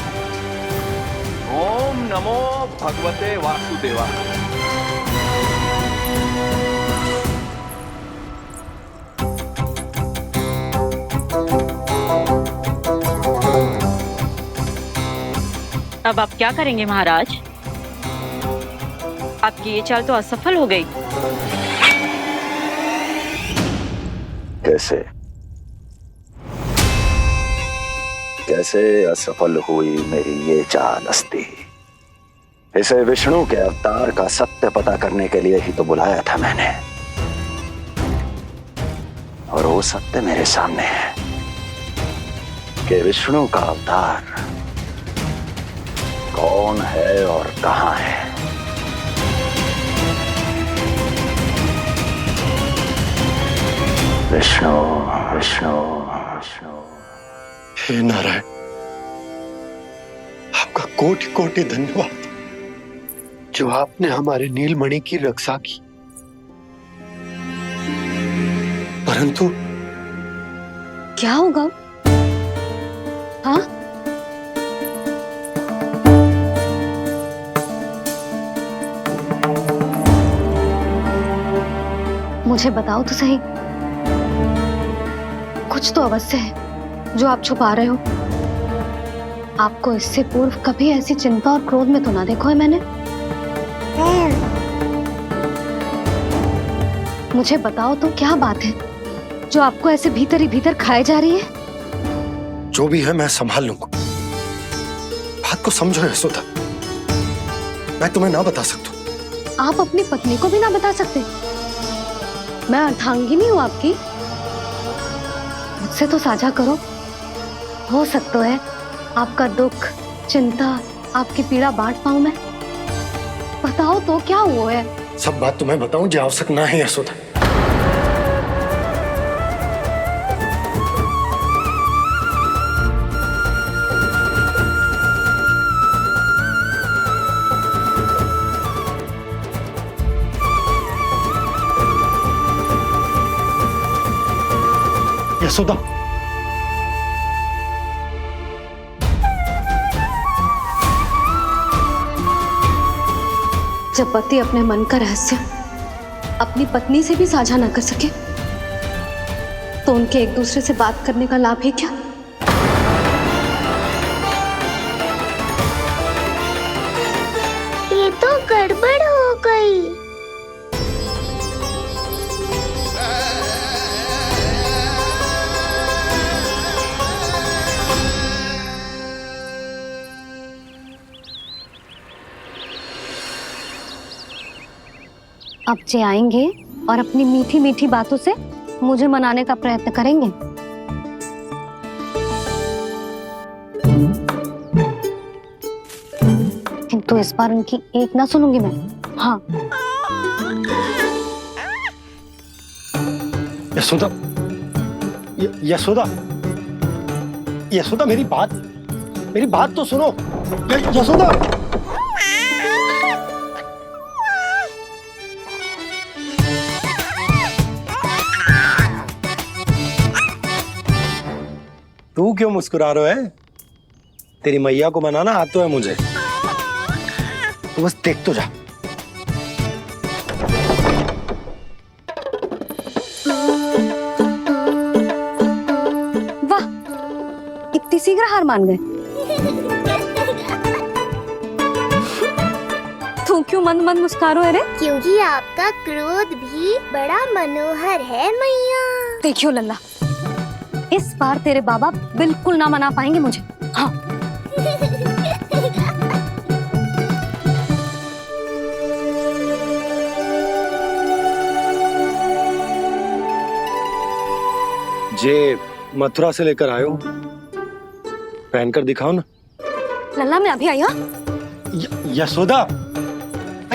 ओम नमो भगवते वासुदेवाय। अब आप क्या करेंगे महाराज? आपकी ये चाल तो असफल हो गई। कैसे कैसे असफल हुई मेरी ये चाल अस्ति? इसे विष्णु के अवतार का सत्य पता करने के लिए ही तो बुलाया था मैंने, और वो सत्य मेरे सामने है कि विष्णु का अवतार कौन है और कहां है। विष्णु विष्णु विष्णु। हे नारायण, आपका कोटि कोटि धन्यवाद जो आपने हमारे नीलमणि की रक्षा की। परंतु क्या होगा? हाँ, मुझे बताओ तो सही, कुछ तो अवश्य है जो आप छुपा रहे हो। आपको इससे पूर्व कभी ऐसी चिंता और क्रोध में तो ना देखो है मैंने। मुझे बताओ तो क्या बात है जो आपको ऐसे भीतर ही भीतर खाए जा रही है? जो भी है मैं संभाल लूंगा। बात को समझो यशोदा, मैं तुम्हें ना बता सकता। आप अपनी पत्नी को भी ना बता सकते? मैं अर्धांगिनी हूँ आपकी, मुझसे तो साझा करो। हो सकता है आपका दुख, चिंता, आपकी पीड़ा बांट पाऊं मैं। बताओ तो क्या हुआ है? सब बात तुम्हें बताऊं जो आवश्यक ना है यशोदा। यशोदा, जब पति अपने मन का रहस्य अपनी पत्नी से भी साझा न कर सके तो उनके एक दूसरे से बात करने का लाभ है क्या? ये तो गड़बड़ हो गई। अब जे आएंगे और अपनी मीठी मीठी बातों से मुझे मनाने का प्रयत्न करेंगे। किंतु इस बार उनकी एक ना सुनूंगी मैं। हाँ, यशोदा, यशोदा, यशोदा, मेरी बात तो सुनो। यशोदा, तू क्यों मुस्कुरा रहा है? तेरी मैया को मनाना आता है मुझे, तू बस देख तो जा। वाह, इतनी शीघ्र हार मान गए। तू क्यों मंद मंद मुस्कुरा रहे रे? क्योंकि आपका क्रोध भी बड़ा मनोहर है मैया। देखियो लल्ला, इस बार तेरे बाबा बिल्कुल ना मना पाएंगे मुझे। हाँ, जे मथुरा से लेकर आए हो, पहनकर दिखाओ ना। लल्ला मैं अभी आई। यशोदा,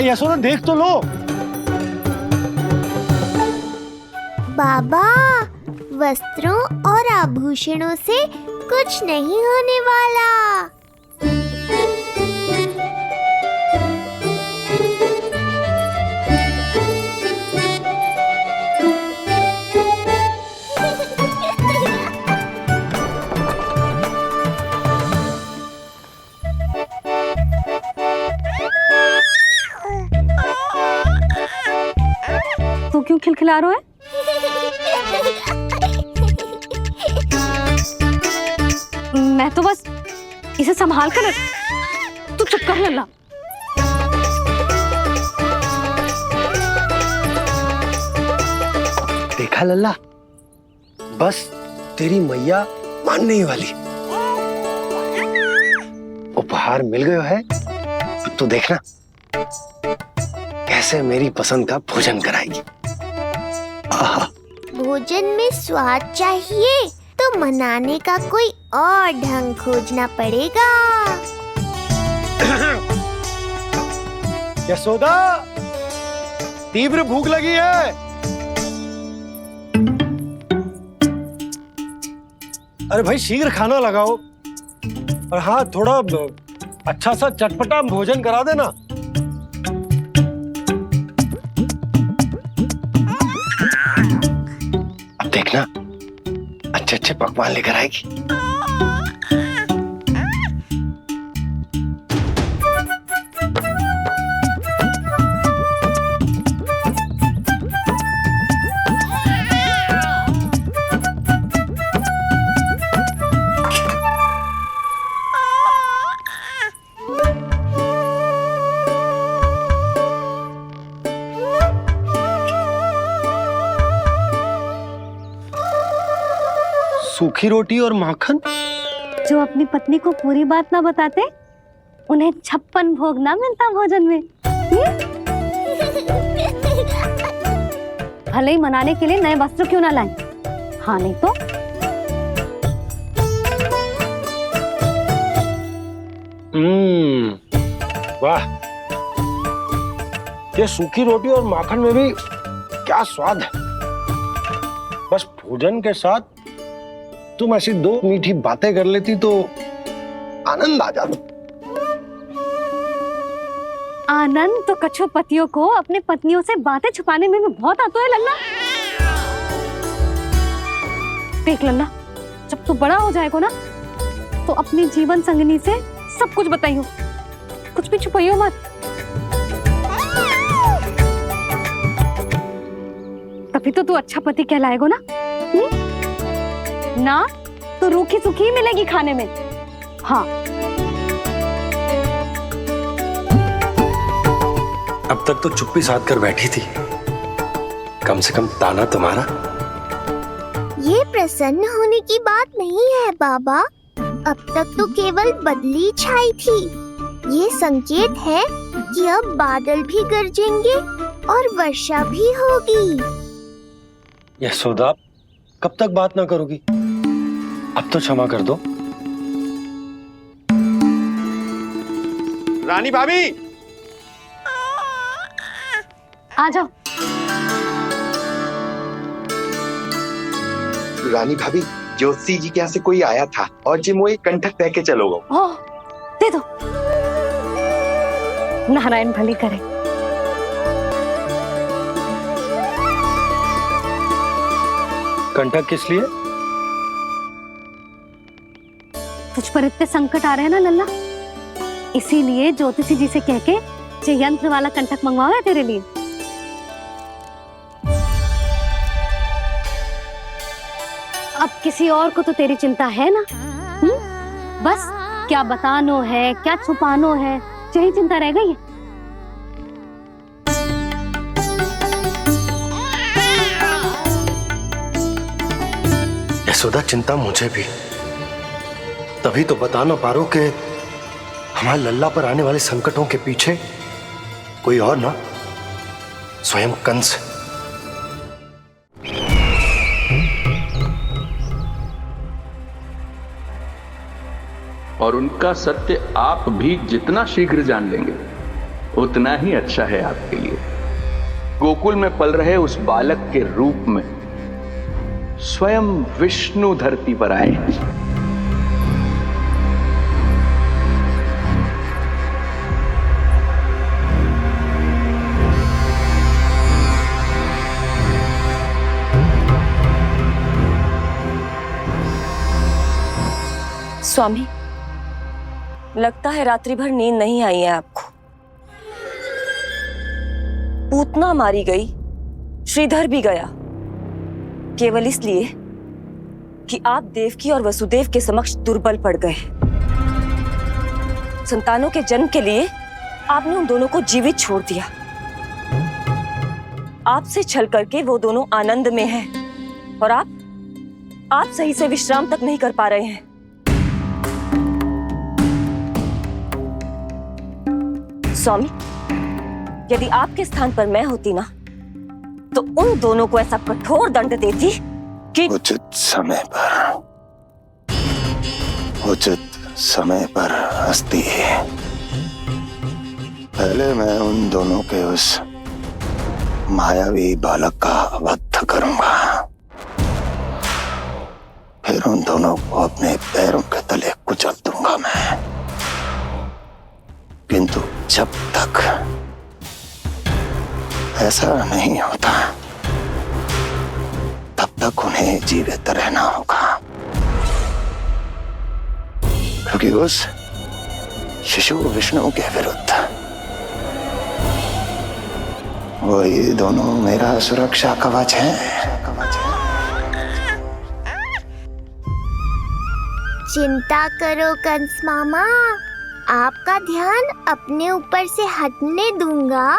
यशोदा देख तो लो। बाबा, वस्त्रों और आभूषणों से कुछ नहीं होने वाला। तू क्यों खिलखिला रहा है? मैं तो बस इसे संभाल कर तू चुप कर लल्ला। देखा लल्ला, बस तेरी मैया मानने ही वाली। उपहार मिल गयो है, अब तू देखना कैसे मेरी पसंद का भोजन कराएगी। भोजन में स्वाद चाहिए तो मनाने का कोई और ढंग खोजना पड़ेगा। यशोदा, तीव्र भूख लगी है। अरे भाई शीघ्र खाना लगाओ, और हाँ थोड़ा अच्छा सा चटपटा भोजन करा देना। अब देखना अच्छे अच्छे पकवान लेकर आएगी। सूखी रोटी और माखन। जो अपनी पत्नी को पूरी बात ना बताते, उन्हें 56 भोग ना मिलता भोजन में। भले ही मनाने के लिए नए वस्त्र क्यों ना लाएं, हाँ नहीं तो वाह, ये सूखी रोटी और माखन में भी क्या स्वाद है। बस भोजन के साथ तुम ऐसी दो मीठी बातें कर लेती तो आनंद आ जाता। आनंद तो कछुआ पतियों को अपने पत्नियों से बातें छुपाने में भी बहुत आता है लल्ला। देख लल्ला, जब तू बड़ा हो जाएगा ना तो अपनी जीवन संगनी से सब कुछ बताइयो, कुछ भी छुपाइयो मत। तभी तो तू अच्छा पति कहलाएगा ना। ना तो रूखी सूखी मिलेगी खाने में। हाँ, अब तक तो चुप्पी साध कर बैठी थी, कम से कम ताना तुम्हारा। ये प्रसन्न होने की बात नहीं है बाबा, अब तक तो केवल बदली छाई थी। ये संकेत है कि अब बादल भी गरजेंगे और वर्षा भी होगी। यशोदा, कब तक बात ना करोगी? अब तो क्षमा कर दो। रानी भाभी, आ जाओ। रानी भाभी, ज्योति जी के यहाँ से कोई आया था और जी मुझे कंठक दे के चलोगे। ओह, दे दो। नारायण भली करे। कंठक किस लिए? तुझ पर इतने संकट आ रहे हैं ना लल्ला, इसीलिए ज्योतिषी जी से कह के ये यंत्र वाला कंठक मंगवाओ है तेरे लिए। अब किसी और को तो तेरी चिंता है ना? बस क्या बतानो है, क्या छुपानो है, यही चिंता रह गई है। यशोदा, चिंता मुझे भी। तभी तो बता ना पा रहा हूं कि हमारे लल्ला पर आने वाले संकटों के पीछे कोई और ना, स्वयं कंस। और उनका सत्य आप भी जितना शीघ्र जान लेंगे उतना ही अच्छा है आपके लिए। गोकुल में पल रहे उस बालक के रूप में स्वयं विष्णु धरती पर आए हैं। स्वामी, लगता है रात्रि भर नींद नहीं आई है आपको। पूतना मारी गई, श्रीधर भी गया, केवल इसलिए कि आप देवकी और वसुदेव के समक्ष दुर्बल पड़ गए। संतानों के जन्म के लिए आपने उन दोनों को जीवित छोड़ दिया। आपसे छल करके वो दोनों आनंद में हैं और आप सही से विश्राम तक नहीं कर पा रहे हैं। स्वामी, यदि आपके स्थान पर मैं होती ना, तो उन दोनों को ऐसा कठोर दंड देती कि उचित समय पर हस्ती। पहले मैं उन दोनों के उस मायावी बालक का वध करूंगा, फिर उन दोनों को अपने पैरों के तले कुचल दूंगा मैं। किंतु जब तक ऐसा नहीं होता तब तक उन्हें जीवित रहना होगा, क्योंकि उस शिशु विष्णु के विरुद्ध वही दोनों मेरा सुरक्षा कवच है। चिंता करो कंस मामा, आपका ध्यान अपने ऊपर से हटने दूंगा,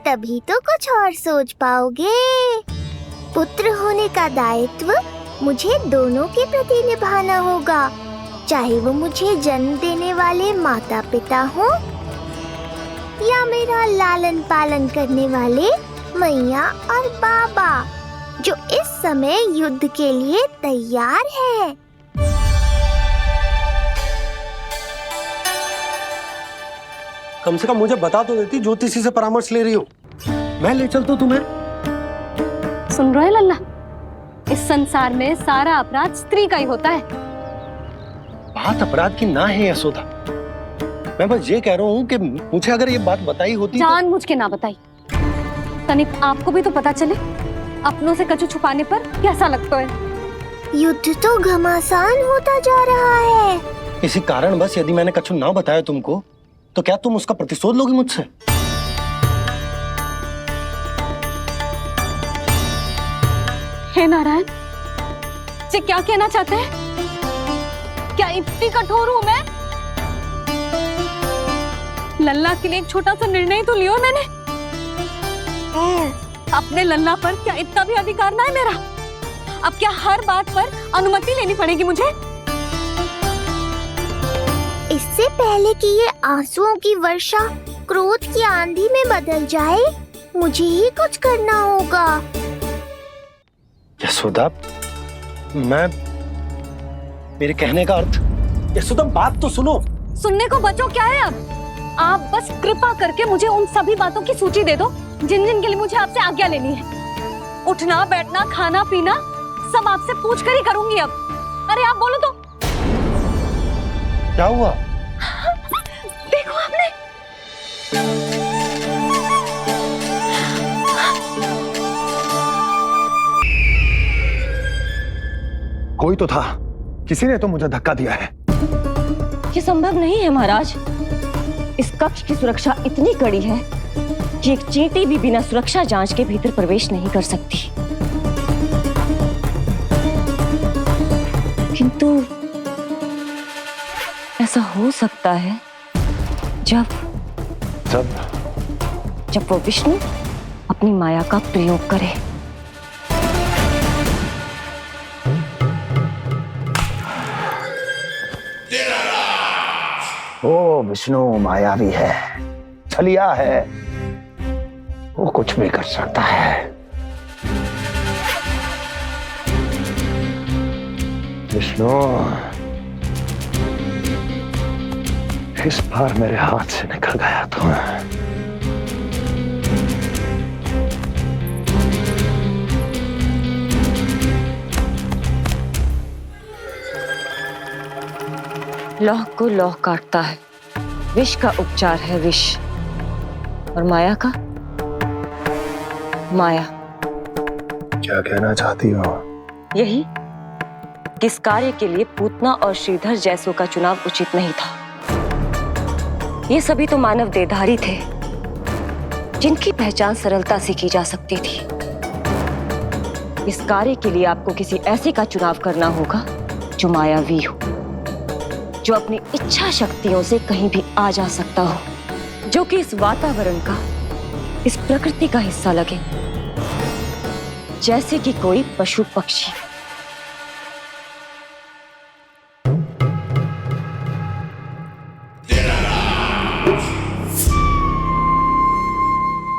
तभी तो कुछ और सोच पाओगे। पुत्र होने का दायित्व मुझे दोनों के प्रति निभाना होगा, चाहे वो मुझे जन्म देने वाले माता पिता हो या मेरा लालन पालन करने वाले मैया और बाबा, जो इस समय युद्ध के लिए तैयार है। कम से कम मुझे बता तो देती ज्योतिषी से परामर्श ले रही हो, मैं ले चलता तुम्हें। सुन रहे लल्ला, इस संसार में सारा अपराध स्त्री का ही होता है। बात अपराध की ना है यशोदा, मैं बस ये कह रहा हूँ कि मुझे अगर ये बात बताई होती जान मुझ के ना बताई, तनिक आपको भी तो पता चले अपनों से कछु छुपाने पर कैसा लगता है। युद्ध तो घमासान होता जा रहा है। इसी कारण बस यदि मैंने कछु ना बताया तुमको, तो क्या तुम उसका प्रतिशोध लोगी मुझसे? हे नारायण, ये क्या कहना चाहते हैं? क्या इतनी कठोर हूं मैं? लल्ला के लिए एक छोटा सा निर्णय तो लियो मैंने। अपने लल्ला पर क्या इतना भी अधिकार ना है मेरा? अब क्या हर बात पर अनुमति लेनी पड़ेगी मुझे? इससे पहले कि ये आंसुओं की वर्षा क्रोध की आंधी में बदल जाए, मुझे ही कुछ करना होगा। यशोदा, मेरे कहने का अर्थ, यशोदा बात तो सुनो। सुनने को बचो क्या है अब? आप बस कृपा करके मुझे उन सभी बातों की सूची दे दो जिन जिन के लिए मुझे आपसे आज्ञा लेनी है। उठना बैठना खाना पीना सब आपसे पूछ कर ही करूंगी अब। अरे आप बोलो तो। क्या हुआ? देखो आपने। कोई तो था, किसी ने तो मुझे धक्का दिया है। ये संभव नहीं है महाराज। इस कक्ष की सुरक्षा इतनी कड़ी है कि एक चींटी भी बिना सुरक्षा जांच के भीतर प्रवेश नहीं कर सकती। किंतु ऐसा हो सकता है जब वो विष्णु अपनी माया का प्रयोग करे। ओ विष्णु मायावी है, छलिया है, वो कुछ भी कर सकता है। विष्णु इस बार मेरे हाथ से निकल गया तो लौह को लौह काटता है, विष का उपचार है विष, और माया का माया। क्या कहना चाहती हो? यही किस कार्य के लिए पूतना और श्रीधर जैसों का चुनाव उचित नहीं था। ये सभी तो मानव देहधारी थे जिनकी पहचान सरलता से की जा सकती थी। इस कार्य के लिए आपको किसी ऐसे का चुनाव करना होगा जो मायावी हो, जो अपनी इच्छा शक्तियों से कहीं भी आ जा सकता हो, जो कि इस वातावरण का, इस प्रकृति का हिस्सा लगे, जैसे कि कोई पशु पक्षी।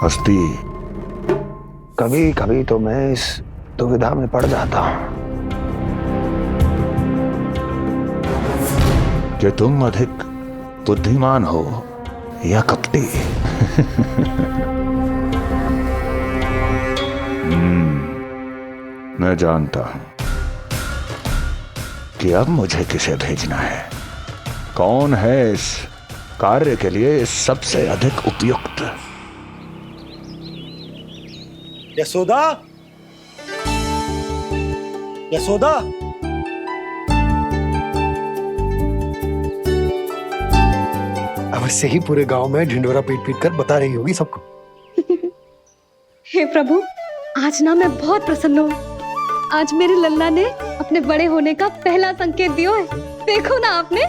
हस्ती, कभी कभी तो मैं इस दुविधा में पड़ जाता हूं कि तुम अधिक बुद्धिमान हो या कपटी। मैं जानता हूं कि अब मुझे किसे भेजना है, कौन है इस कार्य के लिए सबसे अधिक उपयुक्त। यशोदा, यशोदा, अवश्य ही पूरे गांव में ढिंडोरा पीट पीट कर बता रही होगी सबको। हे प्रभु, आज ना मैं बहुत प्रसन्न हूँ। आज मेरे लल्ला ने अपने बड़े होने का पहला संकेत दिया है। देखो ना आपने।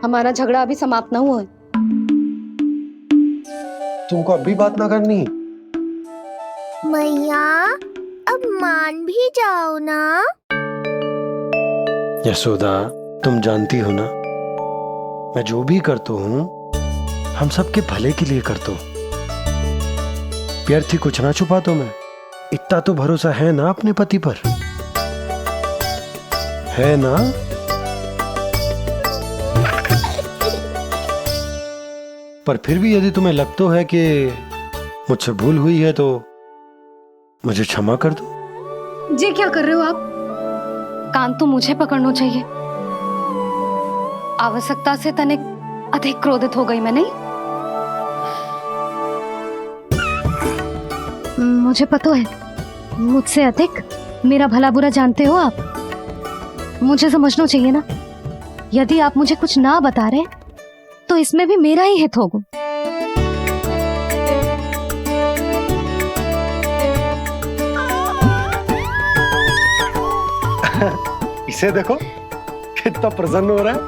हमारा झगड़ा अभी समाप्त ना हुआ है। तुमको अब भी बात ना करनी? मैया, अब मान भी जाओ ना। यशोदा, तुम जानती हो ना, मैं जो भी करता हूँ हम सबके भले के लिए करता हूँ। व्यर्थ ही कुछ ना छुपा तो मैं। इतना तो भरोसा है ना अपने पति पर, है ना? पर फिर भी यदि तुम्हें लगता है कि मुझसे भूल हुई है तो मुझे क्षमा कर दो। जी क्या कर रहे हो आप? कान तो मुझे पकड़ना चाहिए। आवश्यकता से तनिक अधिक क्रोधित हो गई मैं, नहीं? मुझे पता है, मुझसे अधिक मेरा भला बुरा जानते हो आप। मुझे समझना चाहिए ना, यदि आप मुझे कुछ ना बता रहे तो इसमें भी मेरा ही हित होगा। इसे देखो कितना प्रसन्न हो रहा है।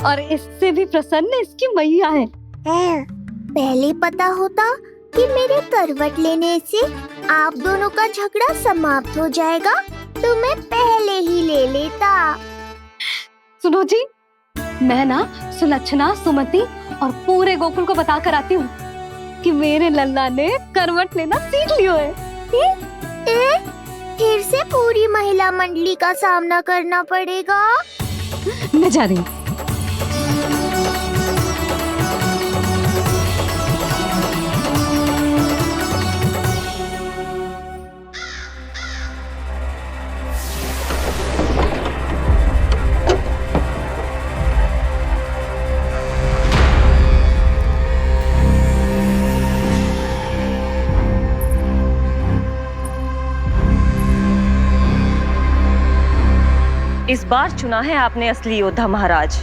और इससे भी प्रसन्न इसकी मैया है। पहले पता होता कि मेरे करवट लेने से आप दोनों का झगड़ा समाप्त हो जाएगा तो मैं पहले ही ले लेता। सुनो जी, मैं ना सुलक्षणा, सुमति और पूरे गोकुल को बता कर आती हूँ कि मेरे लल्ला ने करवट लेना सीख लियो है। फिर से पूरी महिला मंडली का सामना करना पड़ेगा। मैं जा रही हूँ। इस बार चुना है आपने असली योद्धा महाराज।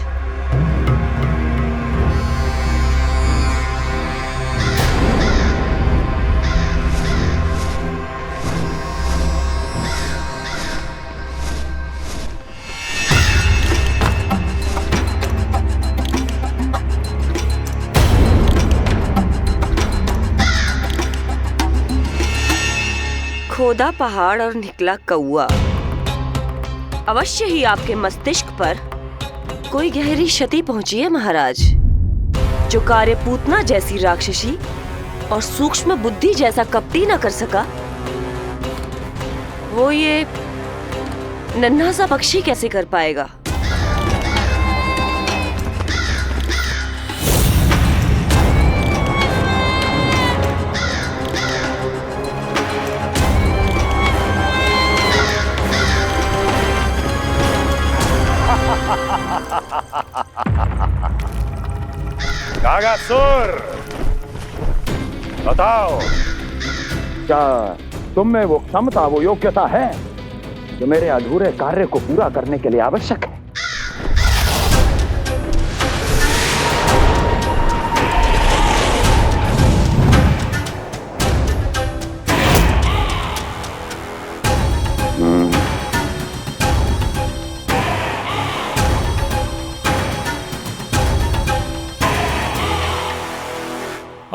खोदा पहाड़ और निकला कौआ। अवश्य ही आपके मस्तिष्क पर कोई गहरी क्षति पहुंची है महाराज, जो कार्य पूतना जैसी राक्षसी और सूक्ष्म बुद्धि जैसा कपटी न कर सका, वो ये नन्हा सा पक्षी कैसे कर पाएगा? कागासुर, बताओ, क्या तुम में वो क्षमता, वो योग्यता है जो मेरे अधूरे कार्य को पूरा करने के लिए आवश्यक है?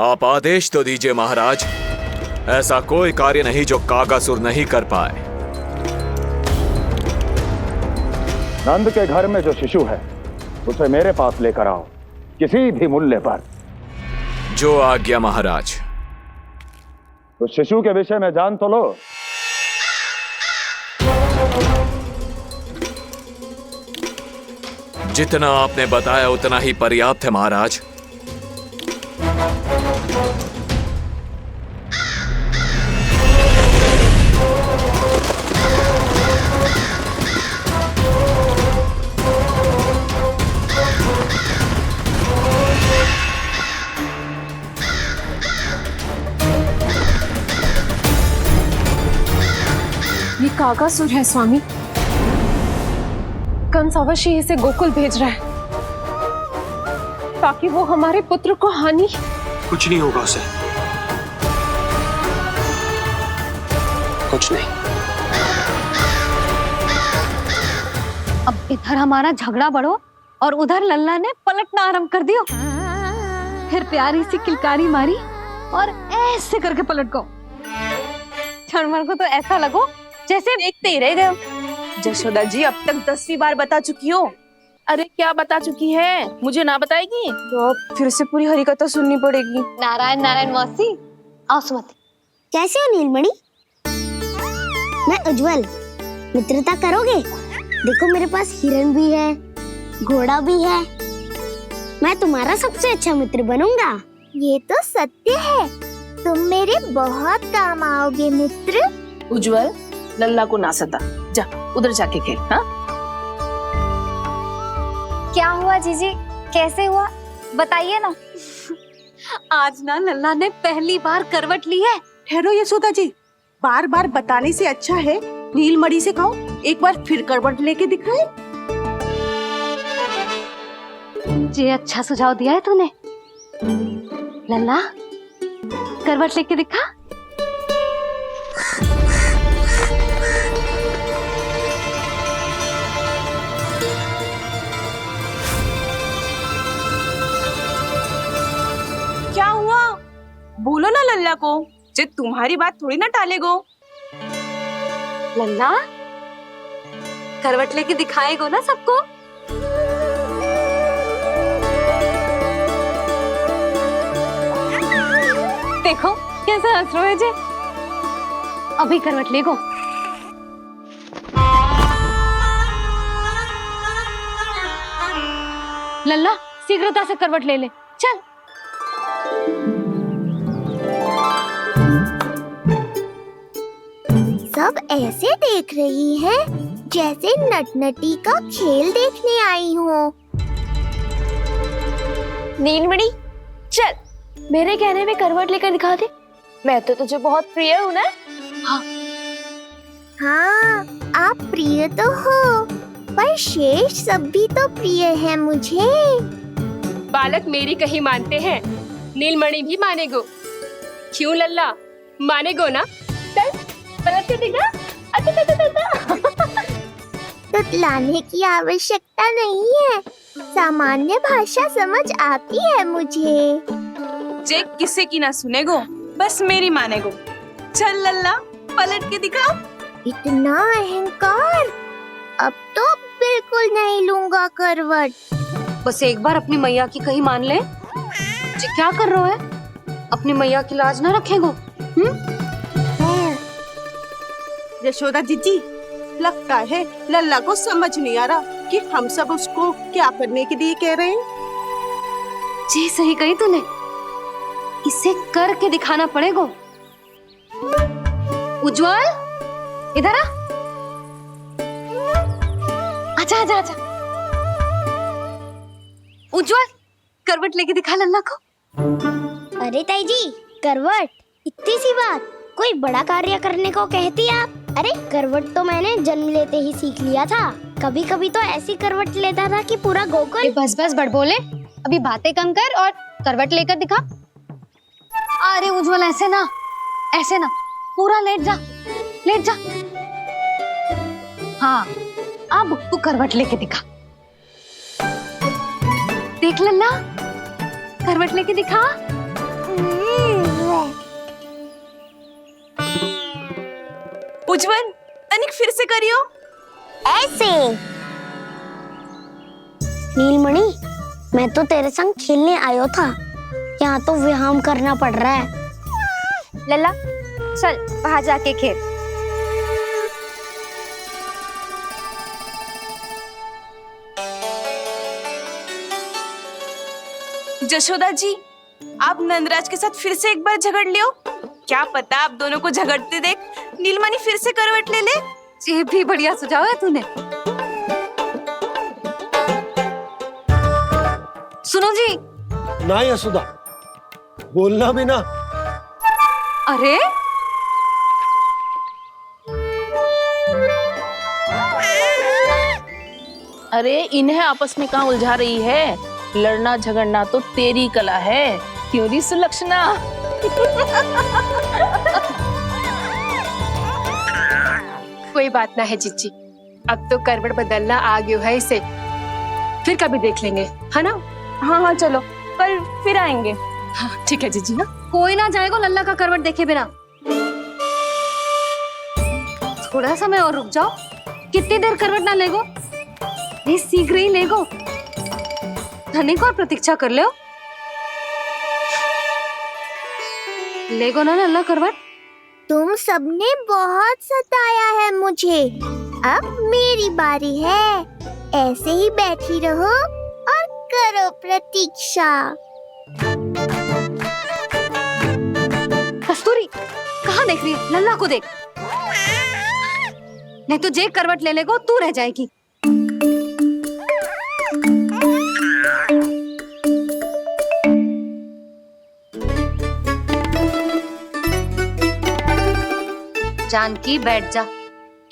आप आदेश तो दीजिए महाराज। ऐसा कोई कार्य नहीं जो कागासुर नहीं कर पाए। नंद के घर में जो शिशु है उसे मेरे पास लेकर आओ, किसी भी मूल्य पर। जो आज्ञा महाराज। उस शिशु के विषय में जान तो लो। जितना आपने बताया उतना ही पर्याप्त है महाराज। ये कागासुर है स्वामी। कंस अवश्य इसे गोकुल भेज रहा है ताकि वो हमारे पुत्र को हानि। कुछ नहीं होगा उसे, कुछ नहीं। अब इधर हमारा झगड़ा बढ़ो और उधर लल्ला ने पलटना आरंभ कर दियो। फिर प्यारी सी किलकारी मारी और ऐसे करके पलट गो। क्षणभर को तो ऐसा लगो जैसे देखते ही रह गए। जशोदा जी अब तक 10वीं बार बता चुकी हो। अरे क्या बता चुकी है, मुझे ना बताएगी तो अब फिर से पूरी हरी कथा सुननी पड़ेगी। नारायण नारायण मौसी, आओ सुमति। कैसे हो नीलमणि? मैं उज्जवल, मित्रता करोगे? देखो मेरे पास हिरन भी है, घोड़ा भी है। मैं तुम्हारा सबसे अच्छा मित्र बनूंगा। ये तो सत्य है, तुम मेरे बहुत काम आओगे मित्र। उज्जवल, लल्ला को ना सता, जा उधर जाके खेल। हाँ, क्या हुआ जीजी, कैसे हुआ बताइए ना। आज ना लल्ला ने पहली बार करवट ली है। ठहरो यशोदा जी, बार बार बताने से अच्छा है नीलमणि से कहो एक बार फिर करवट लेके दिखाए। ये अच्छा सुझाव दिया है तूने। लल्ला करवट लेके दिखा। क्या हुआ, बोलो ना लल्ला को, जे तुम्हारी बात थोड़ी ना टालेगो। लल्ला करवट लेके दिखाएगो ना सबको। देखो कैसा हंस रहे जे। अभी करवट लेगो। लल्ला शीघ्रता से करवट ले ले, चल। सब ऐसे देख रही है जैसे नटनटी का खेल देखने आई हो। नीलमणि चल, मेरे कहने में करवट लेकर दिखा दे। मैं तो तुझे बहुत प्रिय हूँ ना। हाँ, आप प्रिय तो हो, पर शेष सब भी तो प्रिय है मुझे। बालक मेरी कहीं मानते हैं, नीलमणि भी मानेगो। क्यों लल्ला, मानेगो ना? चल पलट के दिखा। तुतलाने की आवश्यकता नहीं है, सामान्य भाषा समझ आती है मुझे। जे किसी की ना सुनेगो, बस मेरी मानेगो। चल लल्ला पलट के दिखा। इतना अहंकार, अब तो बिल्कुल नहीं लूंगा करवट। बस एक बार अपनी मैया की कहीं मान ले। जी क्या कर रहे हो? अपनी मैया की लाज ना रखेगो। यशोदा जीजी, लगता है लल्ला को समझ नहीं आ रहा कि हम सब उसको क्या करने के लिए कह रहे हैं। जी सही कही तूने, इसे करके दिखाना पड़ेगा। उज्जवल, इधर आ। आजा आजा आजा। उज्जवल, करवट लेके दिखा लल्ला को। अरे ताई जी, करवट? इतनी सी बात, कोई बड़ा कार्य करने को कहती आप? अरे करवट तो मैंने जन्म लेते ही सीख लिया था। कभी कभी तो ऐसी करवट लेता था कि पूरा गोकुल। बस बस बड़ बोले, अभी बातें कम कर और करवट लेकर दिखा। अरे उज्जवल, ऐसे ना, ऐसे ना, पूरा लेट जा, लेट जा। हाँ, अब तू करवट लेके दिखा। देख लल्ला, करवट लेके दिखा। उज्जवल, तनिक फिर से करियो। ऐसे। नीलमणि, मैं तो तेरे संग खेलने आयो था, यहाँ तो व्यायाम करना पड़ रहा है। लल्ला चल बाहर जाके खेल। जशोदा जी, आप नंदराज के साथ फिर से एक बार झगड़ लियो। क्या पता आप दोनों को झगड़ते देख नीलमणि फिर से करवट ले ले। ये भी बढ़िया सुझाव है तूने। सुनो जी। ना यशोदा, बोलना भी ना। अरे अरे इन्हें आपस में कहाँ उलझा रही है? लड़ना झगड़ना तो तेरी कला है, क्यों री सुलक्षणा? कोई बात ना है जीजी, अब तो करवट बदलना आ गयो है इसे, फिर कभी देख लेंगे, है ना? हाँ हाँ चलो, कल फिर आएंगे। हाँ ठीक है जीजी। ना कोई ना जाएगा लल्ला का करवट देखे बिना। थोड़ा समय और रुक जाओ। कितनी देर करवट ना लेगो? ये सीख रही लेगो। धनिक और प्रतीक्षा कर लो। लेगो ना लल्ला करवट। तुम सबने बहुत सताया है मुझे, अब मेरी बारी है। ऐसे ही बैठी रहो और करो प्रतीक्षा। कस्तूरी, कहाँ देख रही है? लल्ला को देख, नहीं तो जे करवट ले लेगो तू रह जाएगी। जानकी बैठ जा।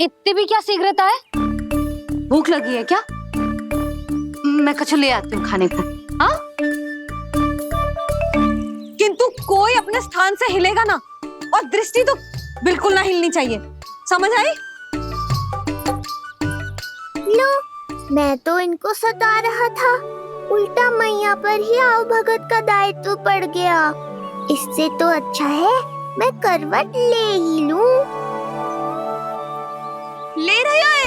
इतनी भी क्या शीघ्रता है? भूख लगी है क्या? मैं कछु ले आती हूँ खाने को। हाँ? किंतु कोई अपने स्थान से हिलेगा ना, और दृष्टि तो बिल्कुल ना हिलनी चाहिए, समझ आई? लो, मैं तो इनको सता रहा था, उल्टा मैया पर ही आओ भगत का दायित्व पड़ गया। इससे तो अच्छा है मैं करवट ले ही लूं। ले रही है?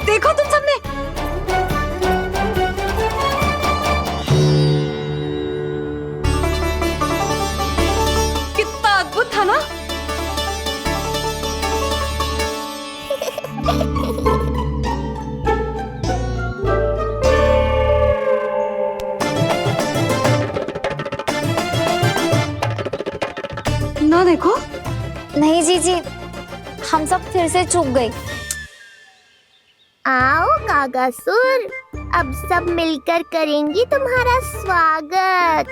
देखो तुम सबने, कितना अद्भुत था ना? ना देखो। नहीं जीजी, हम सब फिर से चूक गए। आओ कागासुर, अब सब मिलकर करेंगी तुम्हारा स्वागत।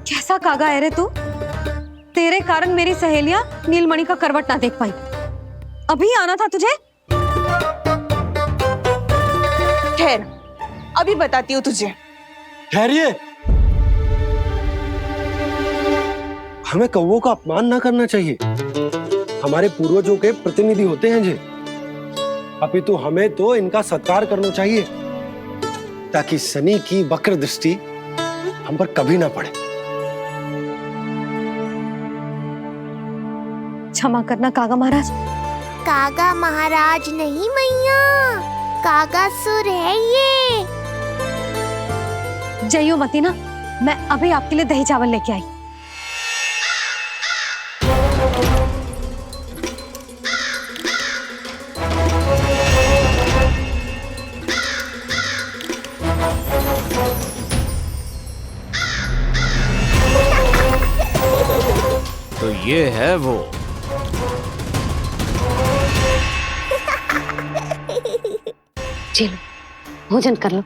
कैसा कागा है रे तू? तेरे कारण मेरी सहेलियां नीलमणि का करवट ना देख पाई। अभी आना था तुझे। ठहर, अभी बताती हूँ तुझे। ठहरिए, हमें कौवों का अपमान ना करना चाहिए। हमारे पूर्वजों के प्रतिनिधि होते हैं जी, अपितु हमें तो इनका सत्कार करना चाहिए। ताकि शनि की वक्र दृष्टि हम पर कभी ना पड़े। क्षमा करना कागा महाराज। कागा महाराज नहीं मैया, कागासुर है ये। जइयो मती ना, मैं अभी आपके लिए दही चावल लेके आई। तो ये है वो। चलो भोजन कर लो।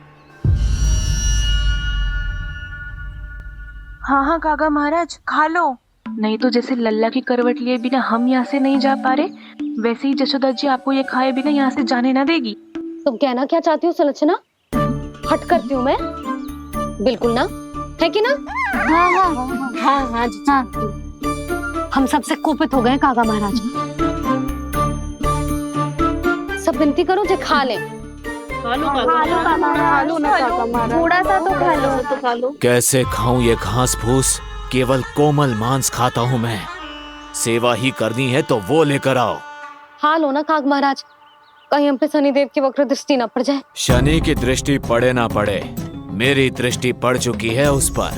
हाँ हाँ काका महाराज, खा लो। नहीं तो जैसे लल्ला की करवट लिए बिना हम यहाँ से नहीं जा पा रहे, वैसे ही जशोदा जी आपको ये खाए बिना यहाँ से जाने ना देगी। तुम कहना क्या चाहती हो सुलक्षणा? हट करती हूँ मैं? बिल्कुल ना, है कि ना? हाँ हाँ हाँ हाँ हाँ जी हाँ। हम सबसे कोपित हो गए काका महाराज। सब विनती करो जो खा ले। थोड़ा सा तो खा लो। कैसे खाऊं ये घास फूस? केवल कोमल मांस खाता हूँ मैं। सेवा ही करनी है तो वो लेकर आओ। हाँ लो ना काग महाराज, कहीं हम पे शनिदेव की वक्र दृष्टि न पड़ जाए। शनि की दृष्टि पड़े ना पड़े, मेरी दृष्टि पड़ चुकी है उस पर,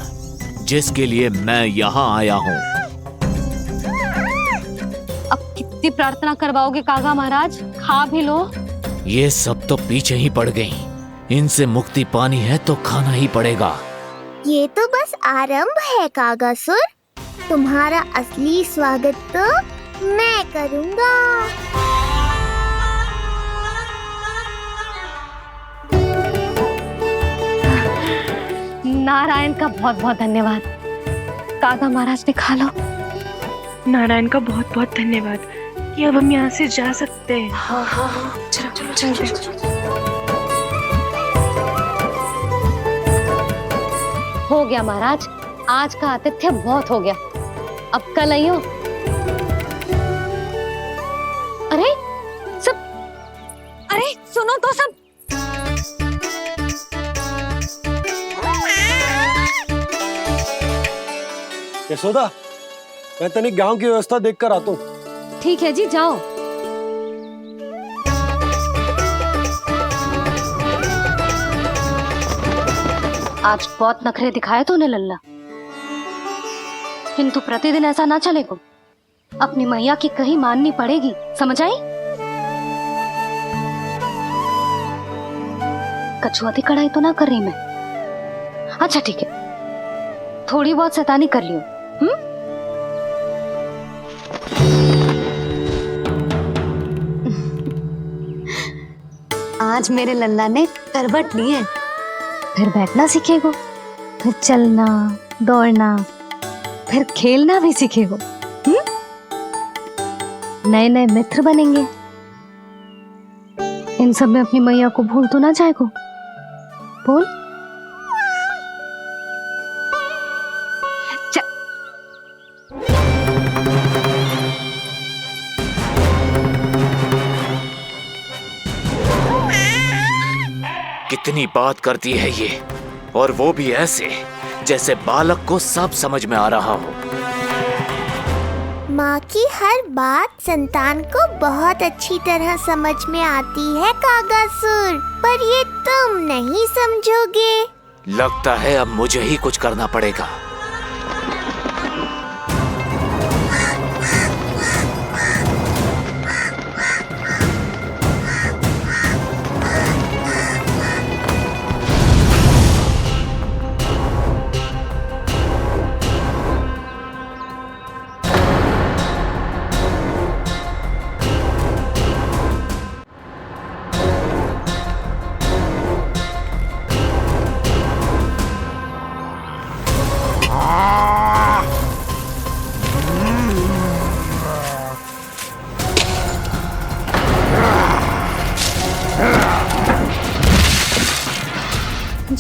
जिसके लिए मैं यहाँ आया हूँ। अब कितनी प्रार्थना करवाओगे कागा महाराज? खा भी लो। ये सब तो पीछे ही पड़ गई, इनसे मुक्ति पानी है तो खाना ही पड़ेगा। ये तो बस आरंभ है कागासुर, तुम्हारा असली स्वागत तो मैं करूँगा। नारायण का बहुत बहुत धन्यवाद। कागा महाराज ने खा लो। नारायण का बहुत बहुत धन्यवाद कि अब हम यहाँ से जा सकते हैं। हाँ हाँ हाँ, चलो चलो चलो। हो गया महाराज, आज का आतिथ्य बहुत हो गया, अब कल आइयो। अरे सब, अरे सुनो तो सब। यशोदा, मैं तनिक गांव की व्यवस्था देखकर आता हूँ। ठीक है जी, जाओ। आज बहुत नखरे दिखाए तूने लल्ला, किंतु प्रतिदिन ऐसा ना चलेगा। अपनी मैया की कहीं माननी पड़ेगी, समझ आई? कछुआती कढ़ाई तो ना कर रही मैं। अच्छा ठीक है, थोड़ी बहुत शैतानी कर लियो। आज मेरे लल्ला ने करवट ली है, फिर बैठना सीखेगो, फिर चलना दौड़ना, फिर खेलना भी सीखेगो। नए नए मित्र बनेंगे। इन सब में अपनी मैया को भूल तो ना जाएगो। बोल। कितनी बात करती है ये, और वो भी ऐसे जैसे बालक को सब समझ में आ रहा हो। माँ की हर बात संतान को बहुत अच्छी तरह समझ में आती है कागासुर, पर ये तुम नहीं समझोगे। लगता है अब मुझे ही कुछ करना पड़ेगा।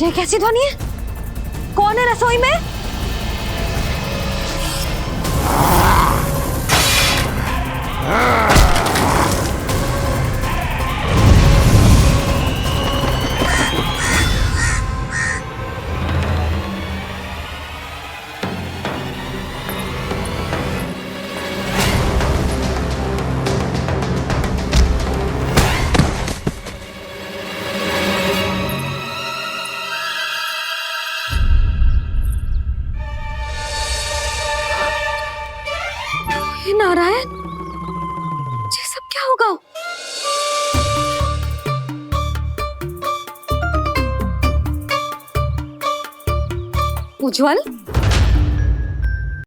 ये कैसी ध्वनि है? कौन है रसोई में? हे नारायण, ये सब क्या होगा? उज्जवल,